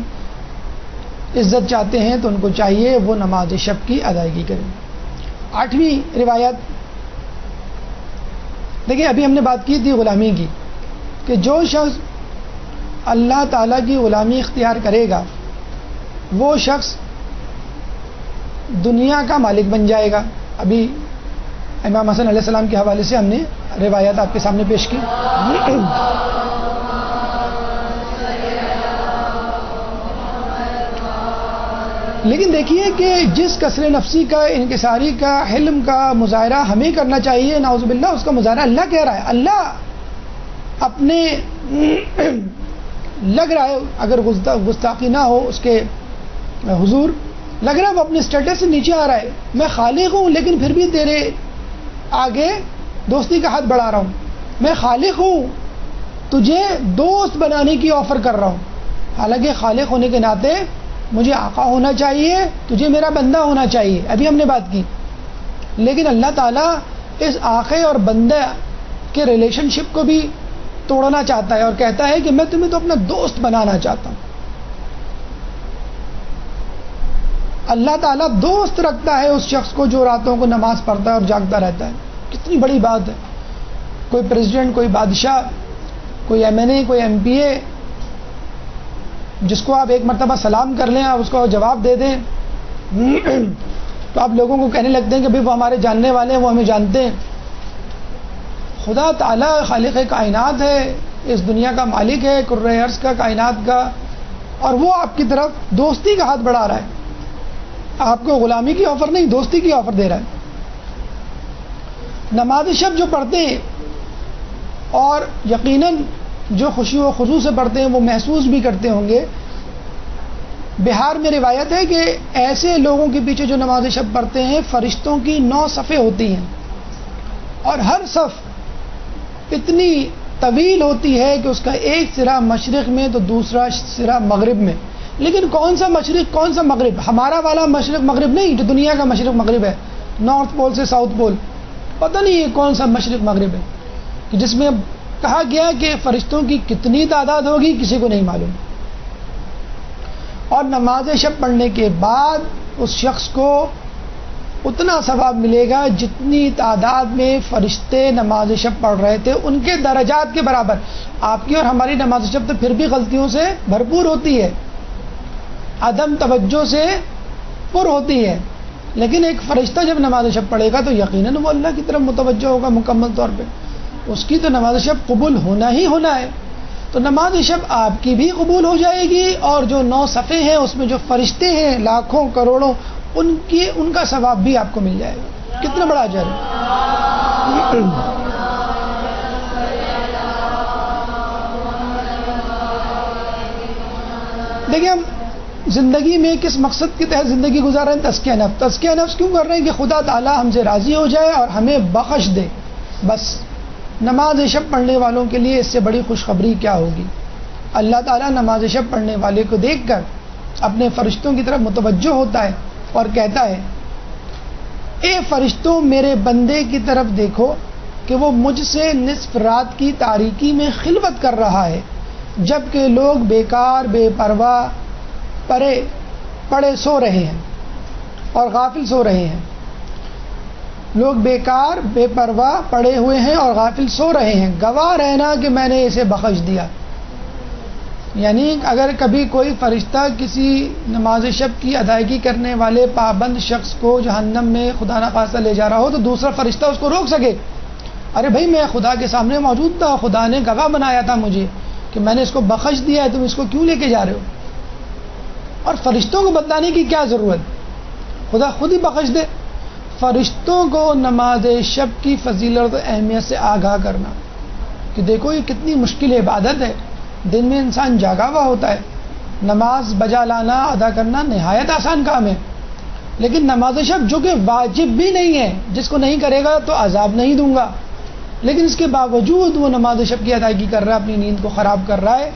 عزت چاہتے ہیں تو ان کو چاہیے وہ نماز شب کی ادائیگی کریں. 8ویں روایت دیکھیں، ابھی ہم نے بات کی تھی غلامی کی، کہ جو شخص اللہ تعالیٰ کی غلامی اختیار کرے گا وہ شخص دنیا کا مالک بن جائے گا. ابھی امام حسن علیہ السلام کے حوالے سے ہم نے روایت آپ کے سامنے پیش کی. لیکن دیکھیے کہ جس کثر نفسی کا، انکساری کا، حلم کا مظاہرہ ہمیں کرنا چاہیے، نعوذ باللہ اس کا مظاہرہ اللہ کہہ رہا ہے. اللہ اپنے لگ رہا ہے، اگر گستاخی نہ ہو اس کے حضور، لگ رہا ہے وہ اپنے اسٹیٹس سے نیچے آ رہا ہے. میں خالق ہوں لیکن پھر بھی تیرے آگے دوستی کا ہاتھ بڑھا رہا ہوں. میں خالق ہوں، تجھے دوست بنانے کی آفر کر رہا ہوں. حالانکہ خالق ہونے کے ناطے مجھے آقا ہونا چاہیے، تجھے میرا بندہ ہونا چاہیے. ابھی ہم نے بات کی. لیکن اللہ تعالیٰ اس آقے اور بندہ کے ریلیشن شپ کو بھی توڑنا چاہتا ہے اور کہتا ہے کہ میں تمہیں تو اپنا دوست بنانا چاہتا ہوں. اللہ تعالیٰ دوست رکھتا ہے اس شخص کو جو راتوں کو نماز پڑھتا ہے اور جاگتا رہتا ہے. کتنی بڑی بات ہے. کوئی پریزیڈنٹ، کوئی بادشاہ، کوئی ایم این اے، کوئی ایم پی اے، جس کو آپ ایک مرتبہ سلام کر لیں، آپ اس کو جواب دے دیں تو آپ لوگوں کو کہنے لگتے ہیں کہ بھائی وہ ہمارے جاننے والے ہیں، وہ ہمیں جانتے ہیں. خدا تعالیٰ خالق کائنات ہے، اس دنیا کا مالک ہے، کرۂ ارض کا، کائنات کا، اور وہ آپ کی طرف دوستی کا ہاتھ بڑھا رہا ہے. آپ کو غلامی کی آفر نہیں، دوستی کی آفر دے رہا ہے. نماز شب جو پڑھتے ہیں اور یقیناً جو خوشی و خضوع سے پڑھتے ہیں وہ محسوس بھی کرتے ہوں گے. بہار میں روایت ہے کہ ایسے لوگوں کے پیچھے جو نماز شب پڑھتے ہیں فرشتوں کی 9 صفیں ہوتی ہیں، اور ہر صف اتنی طویل ہوتی ہے کہ اس کا ایک سرا مشرق میں تو دوسرا سرا مغرب میں. لیکن کون سا مشرق کون سا مغرب؟ ہمارا والا مشرق مغرب نہیں جو دنیا کا مشرق مغرب ہے، نارتھ پول سے ساؤتھ پول. پتہ نہیں ہے کون سا مشرق مغرب ہے کہ جس میں کہا گیا کہ فرشتوں کی کتنی تعداد ہوگی کسی کو نہیں معلوم. اور نماز شب پڑھنے کے بعد اس شخص کو اتنا ثواب ملے گا جتنی تعداد میں فرشتے نماز شب پڑھ رہے تھے ان کے درجات کے برابر. آپ کی اور ہماری نماز شب تو پھر بھی غلطیوں سے بھرپور ہوتی ہے، عدم توجہ سے پر ہوتی ہے، لیکن ایک فرشتہ جب نماز شب پڑھے گا تو یقیناً وہ اللہ کی طرف متوجہ ہوگا مکمل طور پہ. اس کی تو نماز شب قبول ہونا ہی ہونا ہے. تو نماز شب آپ کی بھی قبول ہو جائے گی، اور جو 9 صفیں ہیں اس میں جو فرشتے ہیں لاکھوں کروڑوں ان کا ثواب بھی آپ کو مل جائے گا. کتنا بڑا اجر ہے. دیکھیں ہم زندگی میں کس مقصد کے تحت زندگی گزار رہے ہیں؟ تزکیہ نفس. تزکیہ نفس کیوں کر رہے ہیں؟ کہ خدا تعالیٰ ہم سے راضی ہو جائے اور ہمیں بخش دے. بس نماز شب پڑھنے والوں کے لیے اس سے بڑی خوشخبری کیا ہوگی؟ اللہ تعالیٰ نماز شب پڑھنے والے کو دیکھ کر اپنے فرشتوں کی طرف متوجہ ہوتا ہے اور کہتا ہے اے فرشتوں میرے بندے کی طرف دیکھو کہ وہ مجھ سے نصف رات کی تاریکی میں خلوت کر رہا ہے جبکہ لوگ بیکار بے پرواہ پڑے سو رہے ہیں اور غافل سو رہے ہیں. لوگ بیکار بے پرواہ پڑے ہوئے ہیں اور غافل سو رہے ہیں. گواہ رہنا کہ میں نے اسے بخش دیا. یعنی اگر کبھی کوئی فرشتہ کسی نماز شب کی ادائیگی کرنے والے پابند شخص کو جہنم میں خدا نخواستہ لے جا رہا ہو تو دوسرا فرشتہ اس کو روک سکے. ارے بھائی میں خدا کے سامنے موجود تھا, خدا نے گواہ بنایا تھا مجھے کہ میں نے اس کو بخش دیا ہے, تم اس کو کیوں لے کے جا رہے ہو؟ اور فرشتوں کو بتلانے کی کیا ضرورت؟ خدا خود ہی بخش دے. فرشتوں کو نماز شب کی فضیلت و اہمیت سے آگاہ کرنا کہ دیکھو یہ کتنی مشکل عبادت ہے. دن میں انسان جاگا ہوا ہوتا ہے, نماز بجا لانا ادا کرنا نہایت آسان کام ہے, لیکن نماز شب جو کہ واجب بھی نہیں ہے, جس کو نہیں کرے گا تو عذاب نہیں دوں گا, لیکن اس کے باوجود وہ نماز شب کی ادائیگی کر رہا ہے, اپنی نیند کو خراب کر رہا ہے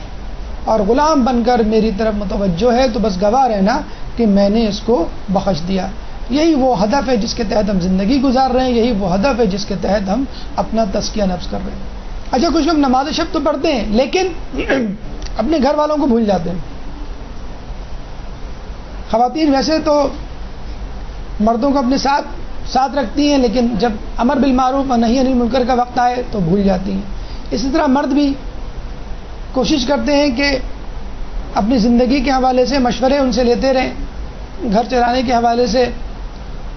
اور غلام بن کر میری طرف متوجہ ہے, تو بس گواہ رہنا کہ میں نے اس کو بخش دیا. یہی وہ ہدف ہے جس کے تحت ہم زندگی گزار رہے ہیں, یہی وہ ہدف ہے جس کے تحت ہم اپنا تزکیہ نفس کر رہے ہیں. اچھا کچھ لوگ نماز شب تو پڑھتے ہیں لیکن اپنے گھر والوں کو بھول جاتے ہیں. خواتین ویسے تو مردوں کو اپنے ساتھ رکھتی ہیں, لیکن جب امر بالمعروف اور نہی عن المنکر کا وقت آئے تو بھول جاتی ہیں. اسی طرح مرد بھی کوشش کرتے ہیں کہ اپنی زندگی کے حوالے سے مشورے ان سے لیتے رہیں, گھر چلانے کے حوالے سے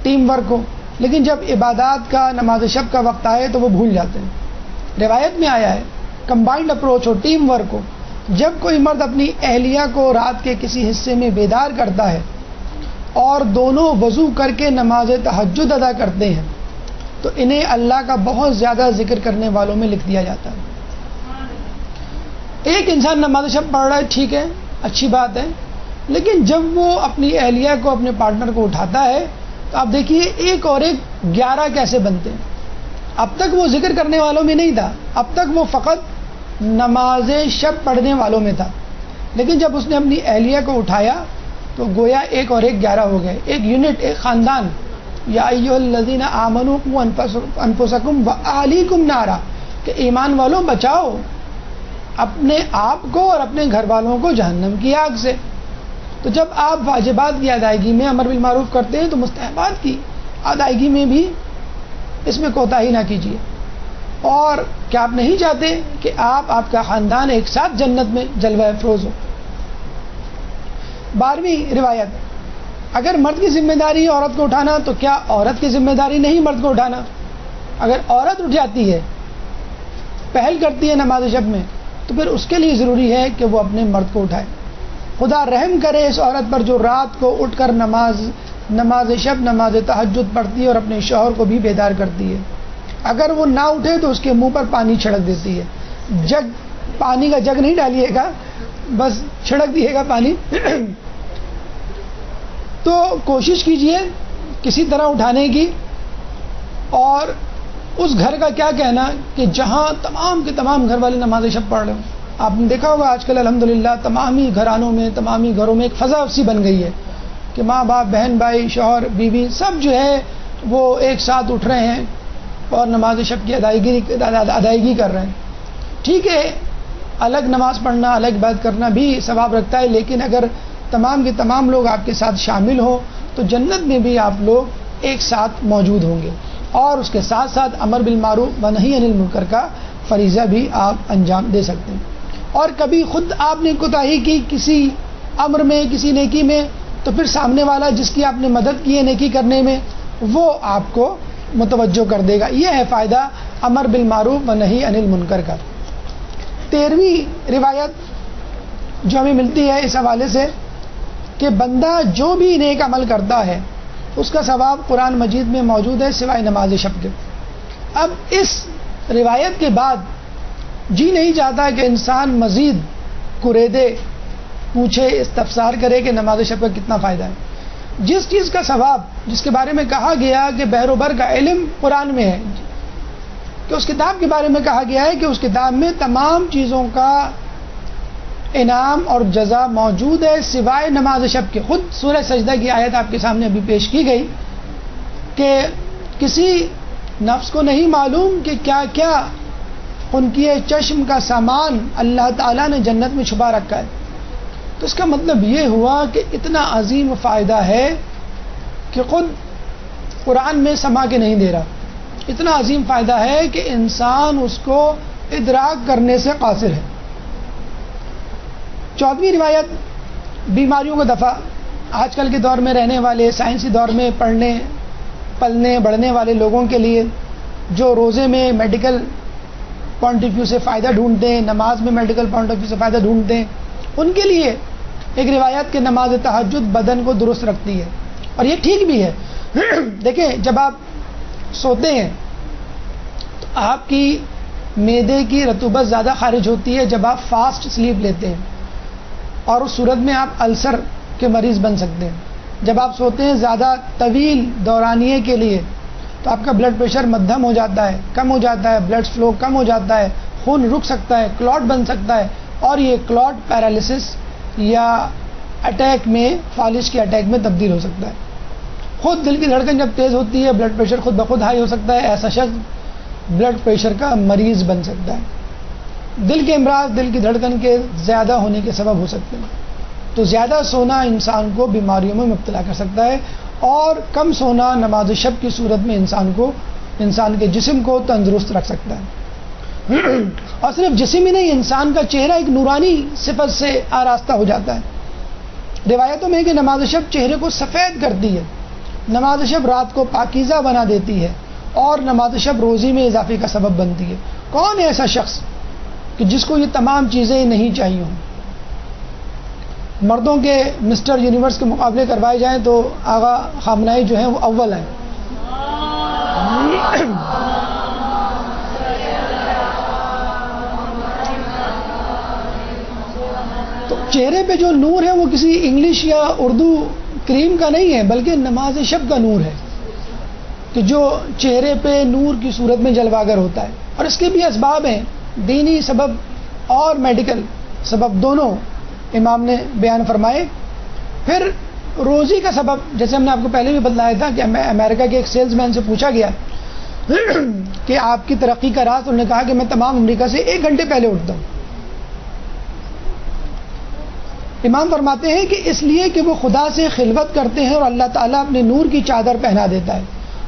ٹیم ورک ہو, لیکن جب عبادات کا نماز شب کا وقت آئے تو وہ بھول جاتے ہیں. روایت میں آیا ہے کمبائنڈ اپروچ ہو, ٹیم ورک ہو. جب کوئی مرد اپنی اہلیہ کو رات کے کسی حصے میں بیدار کرتا ہے اور دونوں وضو کر کے نماز تہجد ادا کرتے ہیں تو انہیں اللہ کا بہت زیادہ ذکر کرنے والوں میں لکھ دیا جاتا ہے. ایک انسان نماز شب پڑھ رہا ہے, ٹھیک ہے, اچھی بات ہے, لیکن جب وہ اپنی اہلیہ کو اپنے پارٹنر کو اٹھاتا ہے تو آپ دیکھیے ایک اور ایک 11 کیسے بنتے ہیں. اب تک وہ ذکر کرنے والوں میں نہیں تھا, اب تک وہ فقط نماز شب پڑھنے والوں میں تھا, لیکن جب اس نے اپنی اہلیہ کو اٹھایا تو گویا ایک اور ایک 11 ہو گئے, ایک یونٹ, ایک خاندان. یا ایھا الذین آمنوا قوا انفسکم واہلیکم نارا, کہ ایمان والوں بچاؤ اپنے آپ کو اور اپنے گھر والوں کو جہنم کی آگ سے. تو جب آپ واجبات کی ادائیگی میں امر بالمعروف کرتے ہیں تو مستحبات کی ادائیگی میں بھی اس میں کوتاہی نہ کیجیے. اور کیا آپ نہیں چاہتے کہ آپ کا خاندان ایک ساتھ جنت میں جلوہ افروز ہو؟ 12ویں روایت, اگر مرد کی ذمہ داری ہے عورت کو اٹھانا تو کیا عورت کی ذمہ داری نہیں مرد کو اٹھانا؟ اگر عورت اٹھ جاتی ہے, پہل کرتی ہے نماز شب میں, تو پھر اس کے لیے ضروری ہے کہ وہ اپنے مرد کو اٹھائے. خدا رحم کرے اس عورت پر جو رات کو اٹھ کر نماز شب نماز تہجد پڑھتی ہے اور اپنے شوہر کو بھی بیدار کرتی ہے. اگر وہ نہ اٹھے تو اس کے منہ پر پانی چھڑک دیتی ہے. پانی کا جگ نہیں ڈالیے گا, بس چھڑک دیے گا پانی. تو کوشش کیجئے کسی طرح اٹھانے کی. اور اس گھر کا کیا کہنا کہ جہاں تمام کے تمام گھر والے نماز شب پڑھ رہے ہوں. آپ نے دیکھا ہوگا آج کل الحمدللہ تمامی گھرانوں میں, تمامی گھروں میں ایک فضا سی بن گئی ہے کہ ماں باپ, بہن بھائی, شوہر بیوی سب جو ہے وہ ایک ساتھ اٹھ رہے ہیں اور نماز شب کی ادائیگی کر رہے ہیں. ٹھیک ہے, الگ نماز پڑھنا, الگ بات کرنا بھی ثواب رکھتا ہے, لیکن اگر تمام کے تمام لوگ آپ کے ساتھ شامل ہوں تو جنت میں بھی آپ لوگ ایک ساتھ موجود ہوں گے. اور اس کے ساتھ ساتھ امر بالمعروف و نہی عن المنکر کا فریضہ بھی آپ انجام دے سکتے ہیں. اور کبھی خود آپ نے کوتاہی کی کسی امر میں, کسی نیکی میں, تو پھر سامنے والا جس کی آپ نے مدد کی ہے نیکی کرنے میں, وہ آپ کو متوجہ کر دے گا. یہ ہے فائدہ امر بالمعروف و نہی عن المنکر کا. 13ویں روایت جو ہمیں ملتی ہے اس حوالے سے کہ بندہ جو بھی نیک عمل کرتا ہے اس کا ثواب قرآن مجید میں موجود ہے سوائے نماز شب کے. اب اس روایت کے بعد جی نہیں چاہتا کہ انسان مزید قریدے پوچھے، استفسار کرے کہ نماز شب کا کتنا فائدہ ہے. جس چیز کا ثواب، جس کے بارے میں کہا گیا کہ بحر و بر کا علم قرآن میں ہے، کہ اس کتاب کے بارے میں کہا گیا ہے کہ اس کتاب میں تمام چیزوں کا انعام اور جزا موجود ہے سوائے نماز شب کے. خود سورہ سجدہ کی آیت آپ کے سامنے ابھی پیش کی گئی کہ کسی نفس کو نہیں معلوم کہ کیا کیا ان کی چشم کا سامان اللہ تعالیٰ نے جنت میں چھپا رکھا ہے. تو اس کا مطلب یہ ہوا کہ اتنا عظیم فائدہ ہے کہ خود قرآن میں سما کے نہیں دے رہا. اتنا عظیم فائدہ ہے کہ انسان اس کو ادراک کرنے سے قاصر ہے. 14ویں روایت، بیماریوں کا دفع. آج کل کے دور میں رہنے والے، سائنسی دور میں پڑھنے پلنے بڑھنے والے لوگوں کے لیے جو روزے میں میڈیکل پوائنٹ آف ویو سے فائدہ ڈھونڈتے ہیں، نماز میں میڈیکل پوائنٹ آف ویو سے فائدہ ڈھونڈتے ہیں، ان کے لیے ایک روایت کہ نماز تہجد بدن کو درست رکھتی ہے. اور یہ ٹھیک بھی ہے. دیکھیں، جب آپ سوتے ہیں تو آپ کی معدے کی رطوبت زیادہ خارج ہوتی ہے جب آپ فاسٹ سلیپ لیتے ہیں، اور اس صورت میں آپ السر کے مریض بن سکتے ہیں. جب آپ سوتے ہیں زیادہ طویل دورانیے کے لیے تو آپ کا بلڈ پریشر مدھم ہو جاتا ہے، کم ہو جاتا ہے، بلڈ فلو کم ہو جاتا ہے، خون رک سکتا ہے، کلاٹ بن سکتا ہے، اور یہ کلاٹ پیرالسس یا اٹیک میں، فالج کے اٹیک میں تبدیل ہو سکتا ہے. خود دل کی دھڑکن جب تیز ہوتی ہے، بلڈ پریشر خود بخود ہائی ہو سکتا ہے. ایسا شخص بلڈ پریشر کا مریض بن سکتا ہے. دل کے امراض دل کی دھڑکن کے زیادہ ہونے کے سبب ہو سکتے ہیں. تو زیادہ سونا انسان کو بیماریوں میں مبتلا کر سکتا ہے، اور کم سونا نماز شب کی صورت میں انسان کے جسم کو تندرست رکھ سکتا ہے. اور صرف جسم ہی نہیں، انسان کا چہرہ ایک نورانی صفت سے آراستہ ہو جاتا ہے. روایتوں میں کہ نماز شب چہرے کو سفید کرتی ہے، نماز شب رات کو پاکیزہ بنا دیتی ہے، اور نماز شب روزی میں اضافے کا سبب بنتی ہے. کون ہے ایسا شخص کہ جس کو یہ تمام چیزیں نہیں چاہیے ہوں؟ مردوں کے مسٹر یونیورس کے مقابلے کروائے جائیں تو آغا خامنہئی جو ہیں وہ اول ہیں. تو چہرے پہ جو نور ہے وہ کسی انگلش یا اردو کریم کا نہیں ہے، بلکہ نماز شب کا نور ہے کہ جو چہرے پہ نور کی صورت میں جلواگر ہوتا ہے. اور اس کے بھی اسباب ہیں، دینی سبب اور میڈیکل سبب دونوں امام نے بیان فرمائے. پھر روزی کا سبب، جیسے ہم نے آپ کو پہلے بھی بتلایا تھا کہ امریکہ کے ایک سیلز مین سے پوچھا گیا کہ آپ کی ترقی کا راز، انہوں نے کہا کہ میں تمام امریکہ سے 1 گھنٹے پہلے اٹھتا ہوں. امام فرماتے ہیں کہ اس لیے کہ وہ خدا سے خلوت کرتے ہیں اور اللہ تعالیٰ اپنے نور کی چادر پہنا دیتا ہے.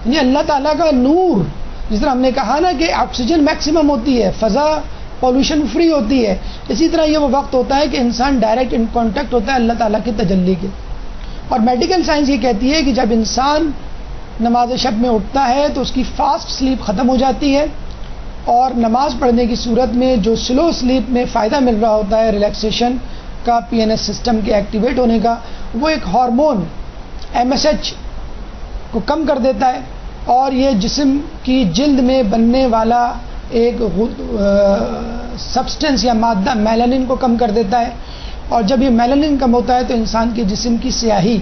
یعنی اللہ تعالیٰ کا نور، جس طرح ہم نے کہا نا کہ آکسیجن میکسیمم ہوتی ہے، فضا پولوشن فری ہوتی ہے، اسی طرح یہ وہ وقت ہوتا ہے کہ انسان ڈائریکٹ ان کانٹیکٹ ہوتا ہے اللہ تعالیٰ کی تجلی کے. اور میڈیکل سائنس یہ کہتی ہے کہ جب انسان نماز شب میں اٹھتا ہے تو اس کی فاسٹ سلیپ ختم ہو جاتی ہے، اور نماز پڑھنے کی صورت میں جو سلو سلیپ میں فائدہ مل رہا ہوتا ہے، ریلیکسیشن کا، پی این ایس سسٹم کے ایکٹیویٹ ہونے کا، وہ ایک ہارمون MSH کو کم کر دیتا ہے، اور یہ جسم کی جلد میں بننے والا ایک سبسٹنس یا مادہ میلانین کو کم کر دیتا ہے. اور جب یہ میلانین کم ہوتا ہے تو انسان کے جسم کی سیاہی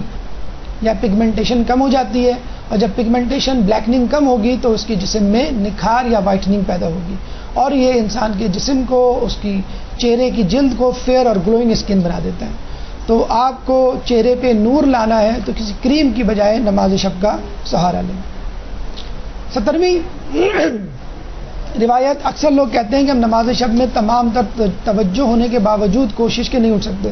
یا پگمنٹیشن کم ہو جاتی ہے، اور جب پگمنٹیشن بلیکننگ کم ہوگی تو اس کے جسم میں نکھار یا وائٹننگ پیدا ہوگی، اور یہ انسان کے جسم کو، اس کی چہرے کی جلد کو فیئر اور گلوئنگ اسکن بنا دیتا ہے. تو آپ کو چہرے پہ نور لانا ہے تو کسی کریم کی بجائے نماز شب کا سہارا لیں. 17ویں روایت، اکثر لوگ کہتے ہیں کہ ہم نماز شب میں تمام تر توجہ ہونے کے باوجود کوشش کے نہیں اٹھ سکتے.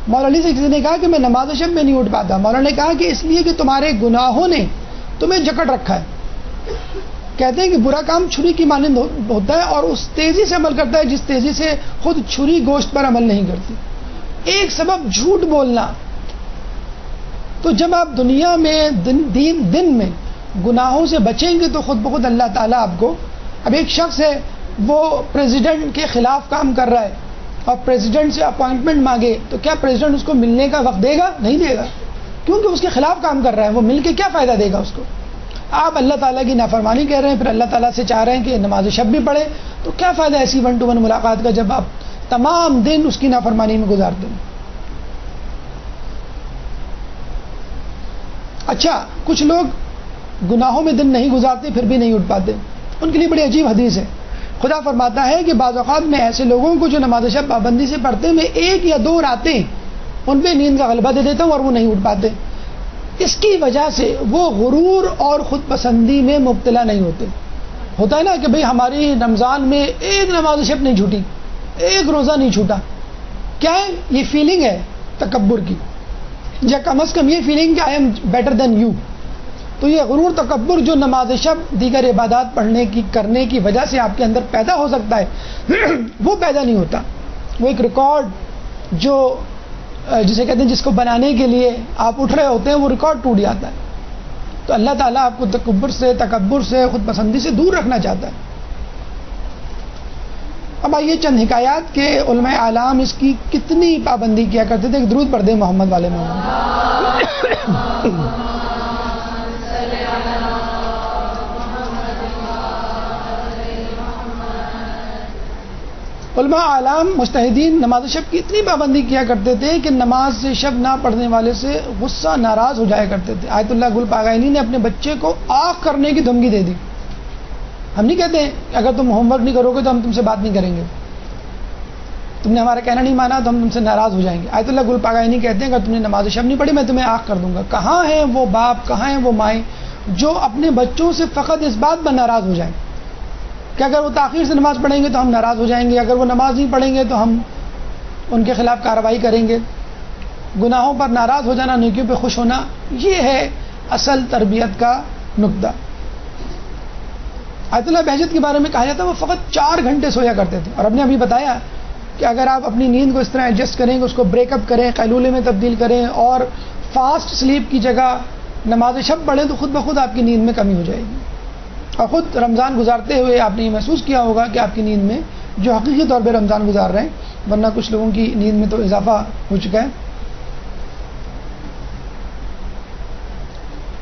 مولا علی سے کسی نے کہا کہ میں نماز شب میں نہیں اٹھ پاتا. مولا نے کہا کہ اس لیے کہ تمہارے گناہوں نے تمہیں جکڑ رکھا ہے. کہتے ہیں کہ برا کام چھری کی مانند ہوتا ہے اور اس تیزی سے عمل کرتا ہے جس تیزی سے خود چھری گوشت پر عمل نہیں کرتی. ایک سبب جھوٹ بولنا. تو جب آپ دنیا میں دن میں گناہوں سے بچیں گے تو خود بخود اللہ تعالیٰ آپ کو، اب ایک شخص ہے وہ پریزیڈنٹ کے خلاف کام کر رہا ہے اور پریزیڈنٹ سے اپوائنٹمنٹ مانگے تو کیا پریزیڈنٹ اس کو ملنے کا وقت دے گا؟ نہیں دے گا، کیونکہ اس کے خلاف کام کر رہا ہے. وہ مل کے کیا فائدہ دے گا اس کو؟ آپ اللہ تعالیٰ کی نافرمانی کہہ رہے ہیں، پھر اللہ تعالیٰ سے چاہ رہے ہیں کہ نماز شب بھی پڑھے، تو کیا فائدہ ایسی 1 to 1 ملاقات کا جب آپ تمام دن اس کی نافرمانی میں گزارتے ہیں؟ اچھا کچھ لوگ گناہوں میں دن نہیں گزارتے پھر بھی نہیں اٹھ پاتے، ان کے لیے بڑی عجیب حدیث ہے. خدا فرماتا ہے کہ بعض اوقات میں ایسے لوگوں کو جو نماز شب پابندی سے پڑھتے ہیں میں 1 یا 2 راتیں ان پہ نیند کا غلبہ دے دیتا ہوں اور وہ نہیں اٹھ پاتے. اس کی وجہ سے وہ غرور اور خود پسندی میں مبتلا نہیں ہوتے. ہوتا ہے نا کہ بھئی ہماری رمضان میں 1 نماز شب نہیں چھوٹی، 1 روزہ نہیں چھوٹا. کیا ہے یہ فیلنگ ہے تکبر کی، یا کم از کم یہ فیلنگ کہ I am better than you. تو یہ غرور تکبر جو نماز شب دیگر عبادات پڑھنے کی کرنے کی وجہ سے آپ کے اندر پیدا ہو سکتا ہے وہ پیدا نہیں ہوتا. وہ ایک ریکارڈ جو جسے کہتے ہیں جس کو بنانے کے لیے آپ اٹھ رہے ہوتے ہیں وہ ریکارڈ ٹوٹ جاتا ہے. تو اللہ تعالیٰ آپ کو تکبر سے خود پسندی سے دور رکھنا چاہتا ہے. اب آئیے چند حکایات کہ علماء اعلام اس کی کتنی پابندی کیا کرتے تھے. ایک درود پڑھ دیں محمد والے محمد. علماء اعلام مجتہدین نماز شب کی اتنی پابندی کیا کرتے تھے کہ نماز شب نہ پڑھنے والے سے غصہ ناراض ہو جایا کرتے تھے. آیت اللہ گل پاغینی نے اپنے بچے کو آنکھ کرنے کی دھمکی دے دی. ہم نہیں کہتے ہیں اگر تم ہوم ورک نہیں کرو گے تو ہم تم سے بات نہیں کریں گے، تم نے ہمارا کہنا نہیں مانا تو ہم تم سے ناراض ہو جائیں گے. آیت اللہ گل پاغینی کہتے ہیں اگر تم نے نماز شب نہیں پڑھی میں تمہیں آنکھ کر دوں گا. کہاں ہیں وہ باپ، کہاں ہیں وہ مائیں جو اپنے بچوں سے فقط اس بات پر ناراض ہو جائیں کہ اگر وہ تاخیر سے نماز پڑھیں گے تو ہم ناراض ہو جائیں گے، اگر وہ نماز نہیں پڑھیں گے تو ہم ان کے خلاف کارروائی کریں گے. گناہوں پر ناراض ہو جانا، نیکیوں پہ خوش ہونا، یہ ہے اصل تربیت کا نقطہ. آیت اللہ بہجت کے بارے میں کہا جاتا ہے وہ فقط 4 گھنٹے سویا کرتے تھے. اور اب نے ابھی بتایا کہ اگر آپ اپنی نیند کو اس طرح ایڈجسٹ کریں، اس کو بریک اپ کریں، قیلولے میں تبدیل کریں اور فاسٹ سلیپ کی جگہ نماز شب پڑھیں تو خود بخود آپ کی نیند میں کمی ہو جائے گی. اور خود رمضان گزارتے ہوئے آپ نے یہ محسوس کیا ہوگا کہ آپ کی نیند میں جو حقیقی طور پہ رمضان گزار رہے ہیں، ورنہ کچھ لوگوں کی نیند میں تو اضافہ ہو چکا ہے.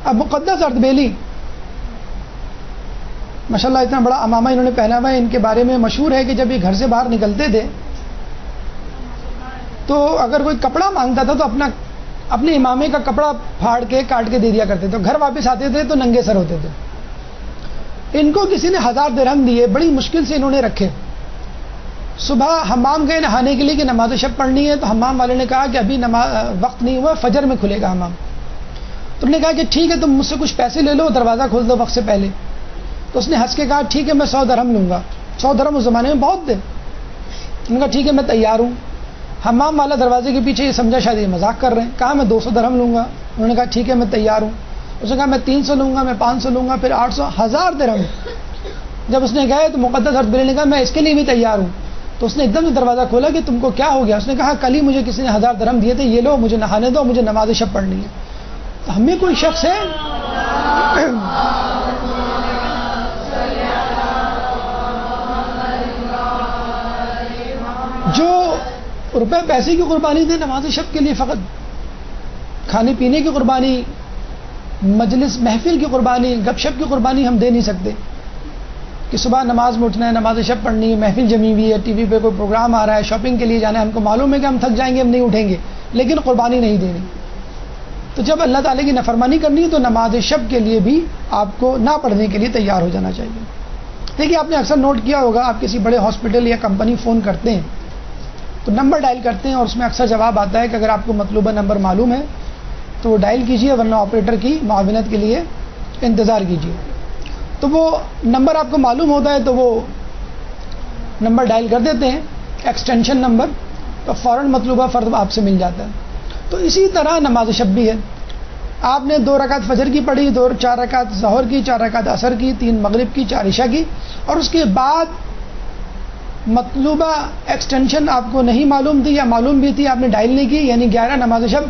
اب مقدس اردبیلی ماشاءاللہ اتنا بڑا امامہ انہوں نے پہنا ہوا ہے. ان کے بارے میں مشہور ہے کہ جب یہ گھر سے باہر نکلتے تھے تو اگر کوئی کپڑا مانگتا تھا تو اپنے امامے کا کپڑا پھاڑ کے کاٹ کے دے دیا کرتے تھے. گھر واپس آتے تھے تو ننگے سر ہوتے تھے. ان کو کسی نے 1000 درہم دیے، بڑی مشکل سے انہوں نے رکھے. صبح حمام گئے نہانے کے لیے کہ نماز شب پڑھنی ہے تو حمام والے نے کہا کہ ابھی وقت نہیں ہوا، فجر میں کھلے گا حمام. تو انہوں نے کہا کہ ٹھیک ہے تم مجھ سے کچھ پیسے لے لو، دروازہ کھول دو وقت سے پہلے. تو اس نے ہنس کے کہا ٹھیک ہے میں 100 درہم لوں گا. 100 درہم اس زمانے میں بہت تھے. انہوں نے کہا ٹھیک ہے میں تیار ہوں. حمام والا دروازے کے پیچھے یہ سمجھا شاید یہ مذاق کر رہے ہیں. کہا میں 200 درہم لوں گا. انہوں نے کہا ٹھیک ہے میں تیار ہوں. اس نے کہا میں 300 لوں گا، میں 500 لوں گا، پھر 800، 1000 درہم. جب اس نے گئے تو مقدس اردبیلی نے کہا میں اس کے لیے بھی تیار ہوں. تو اس نے ایک دم سے دروازہ کھولا کہ تم کو کیا ہو گیا؟ اس نے کہا کل ہی مجھے کسی نے 1000 درہم دیے تھے، یہ لو مجھے نہانے دو، مجھے نماز شب پڑھنی ہے. تو ہمیں کوئی شخص ہے جو روپے پیسے کی قربانی دے نماز شب کے لیے، فقط کھانے پینے کی قربانی، مجلس محفل کی قربانی، گپ شپ کی قربانی ہم دے نہیں سکتے کہ صبح نماز میں اٹھنا ہے، نماز شب پڑھنی ہے، محفل جمی ہوئی ہے، ٹی وی پہ کوئی پروگرام آ رہا ہے، شاپنگ کے لیے جانا ہے، ہم کو معلوم ہے کہ ہم تھک جائیں گے، ہم نہیں اٹھیں گے، لیکن قربانی نہیں دینی. تو جب اللہ تعالیٰ کی نافرمانی کرنی ہے تو نماز شب کے لیے بھی آپ کو نہ پڑھنے کے لیے تیار ہو جانا چاہیے. دیکھیے آپ نے اکثر نوٹ کیا ہوگا، آپ کسی بڑے ہاسپٹل یا کمپنی فون کرتے ہیں تو نمبر ڈائل کرتے ہیں اور اس میں اکثر جواب آتا ہے کہ اگر آپ کو مطلوبہ نمبر معلوم ہے تو وہ ڈائل کیجئے، ورنہ آپریٹر کی معاونت کے لیے انتظار کیجئے. تو وہ نمبر آپ کو معلوم ہوتا ہے تو وہ نمبر ڈائل کر دیتے ہیں، ایکسٹینشن نمبر، تو فوراً مطلوبہ فرد آپ سے مل جاتا ہے. تو اسی طرح نماز شب بھی ہے. آپ نے 2 رکعت فجر کی پڑھی، 4 رکعت ظہر کی، 4 رکعت عصر کی، 3 مغرب کی، 4 عشاء کی، اور اس کے بعد مطلوبہ ایکسٹینشن آپ کو نہیں معلوم تھی یا معلوم بھی تھی آپ نے ڈائل نہیں کی، یعنی 11 نماز شب،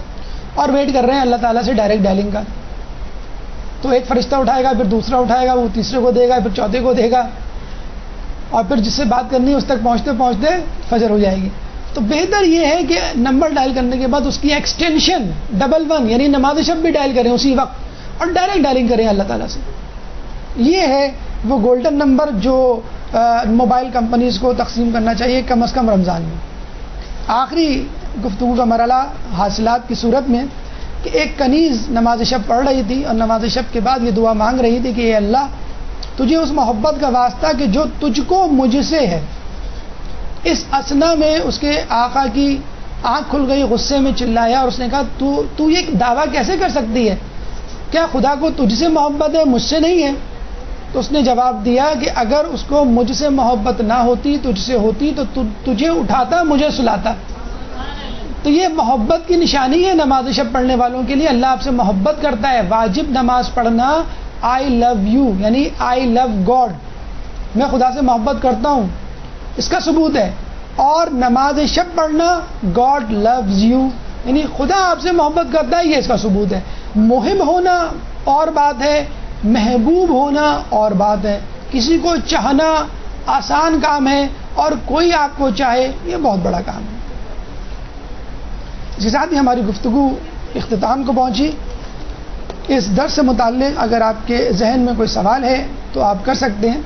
اور ویٹ کر رہے ہیں اللہ تعالیٰ سے ڈائریکٹ ڈائلنگ کا. تو ایک فرشتہ اٹھائے گا، پھر دوسرا اٹھائے گا، وہ تیسرے کو دے گا، پھر چوتھے کو دے گا، اور پھر جس سے بات کرنی ہے اس تک پہنچتے پہنچتے فجر ہو جائے گی. تو بہتر یہ ہے کہ نمبر ڈائل کرنے کے بعد اس کی ایکسٹینشن 11 یعنی نماز شب بھی ڈائل کریں اسی وقت اور ڈائریکٹ ڈائلنگ کریں اللہ تعالیٰ سے. یہ ہے وہ گولڈن نمبر جو موبائل کمپنیز کو تقسیم کرنا چاہیے کم از کم رمضان میں. آخری گفتگو کا مرحلہ حاصلات کی صورت میں کہ ایک کنیز نماز شب پڑھ رہی تھی اور نماز شب کے بعد یہ دعا مانگ رہی تھی کہ اے اللہ تجھے اس محبت کا واسطہ کہ جو تجھ کو مجھ سے ہے. اس اسنا میں اس کے آقا کی آنکھ کھل گئی, غصے میں چلایا اور اس نے کہا تو یہ دعویٰ کیسے کر سکتی ہے؟ کیا خدا کو تجھ سے محبت ہے, مجھ سے نہیں ہے؟ تو اس نے جواب دیا کہ اگر اس کو مجھ سے محبت نہ ہوتی, تجھ سے ہوتی تو تجھے اٹھاتا, مجھے سلاتا. تو یہ محبت کی نشانی ہے نماز شب پڑھنے والوں کے لیے. اللہ آپ سے محبت کرتا ہے. واجب نماز پڑھنا آئی لو یو یعنی آئی لو گاڈ, میں خدا سے محبت کرتا ہوں, اس کا ثبوت ہے. اور نماز شب پڑھنا گاڈ لوز یو یعنی خدا آپ سے محبت کرتا ہے, یہ اس کا ثبوت ہے. محب ہونا اور بات ہے, محبوب ہونا اور بات ہے. کسی کو چاہنا آسان کام ہے اور کوئی آپ کو چاہے یہ بہت بڑا کام ہے. اس کے ساتھ ہی ہماری گفتگو اختتام کو پہنچی. اس درس سے متعلق اگر آپ کے ذہن میں کوئی سوال ہے تو آپ کر سکتے ہیں.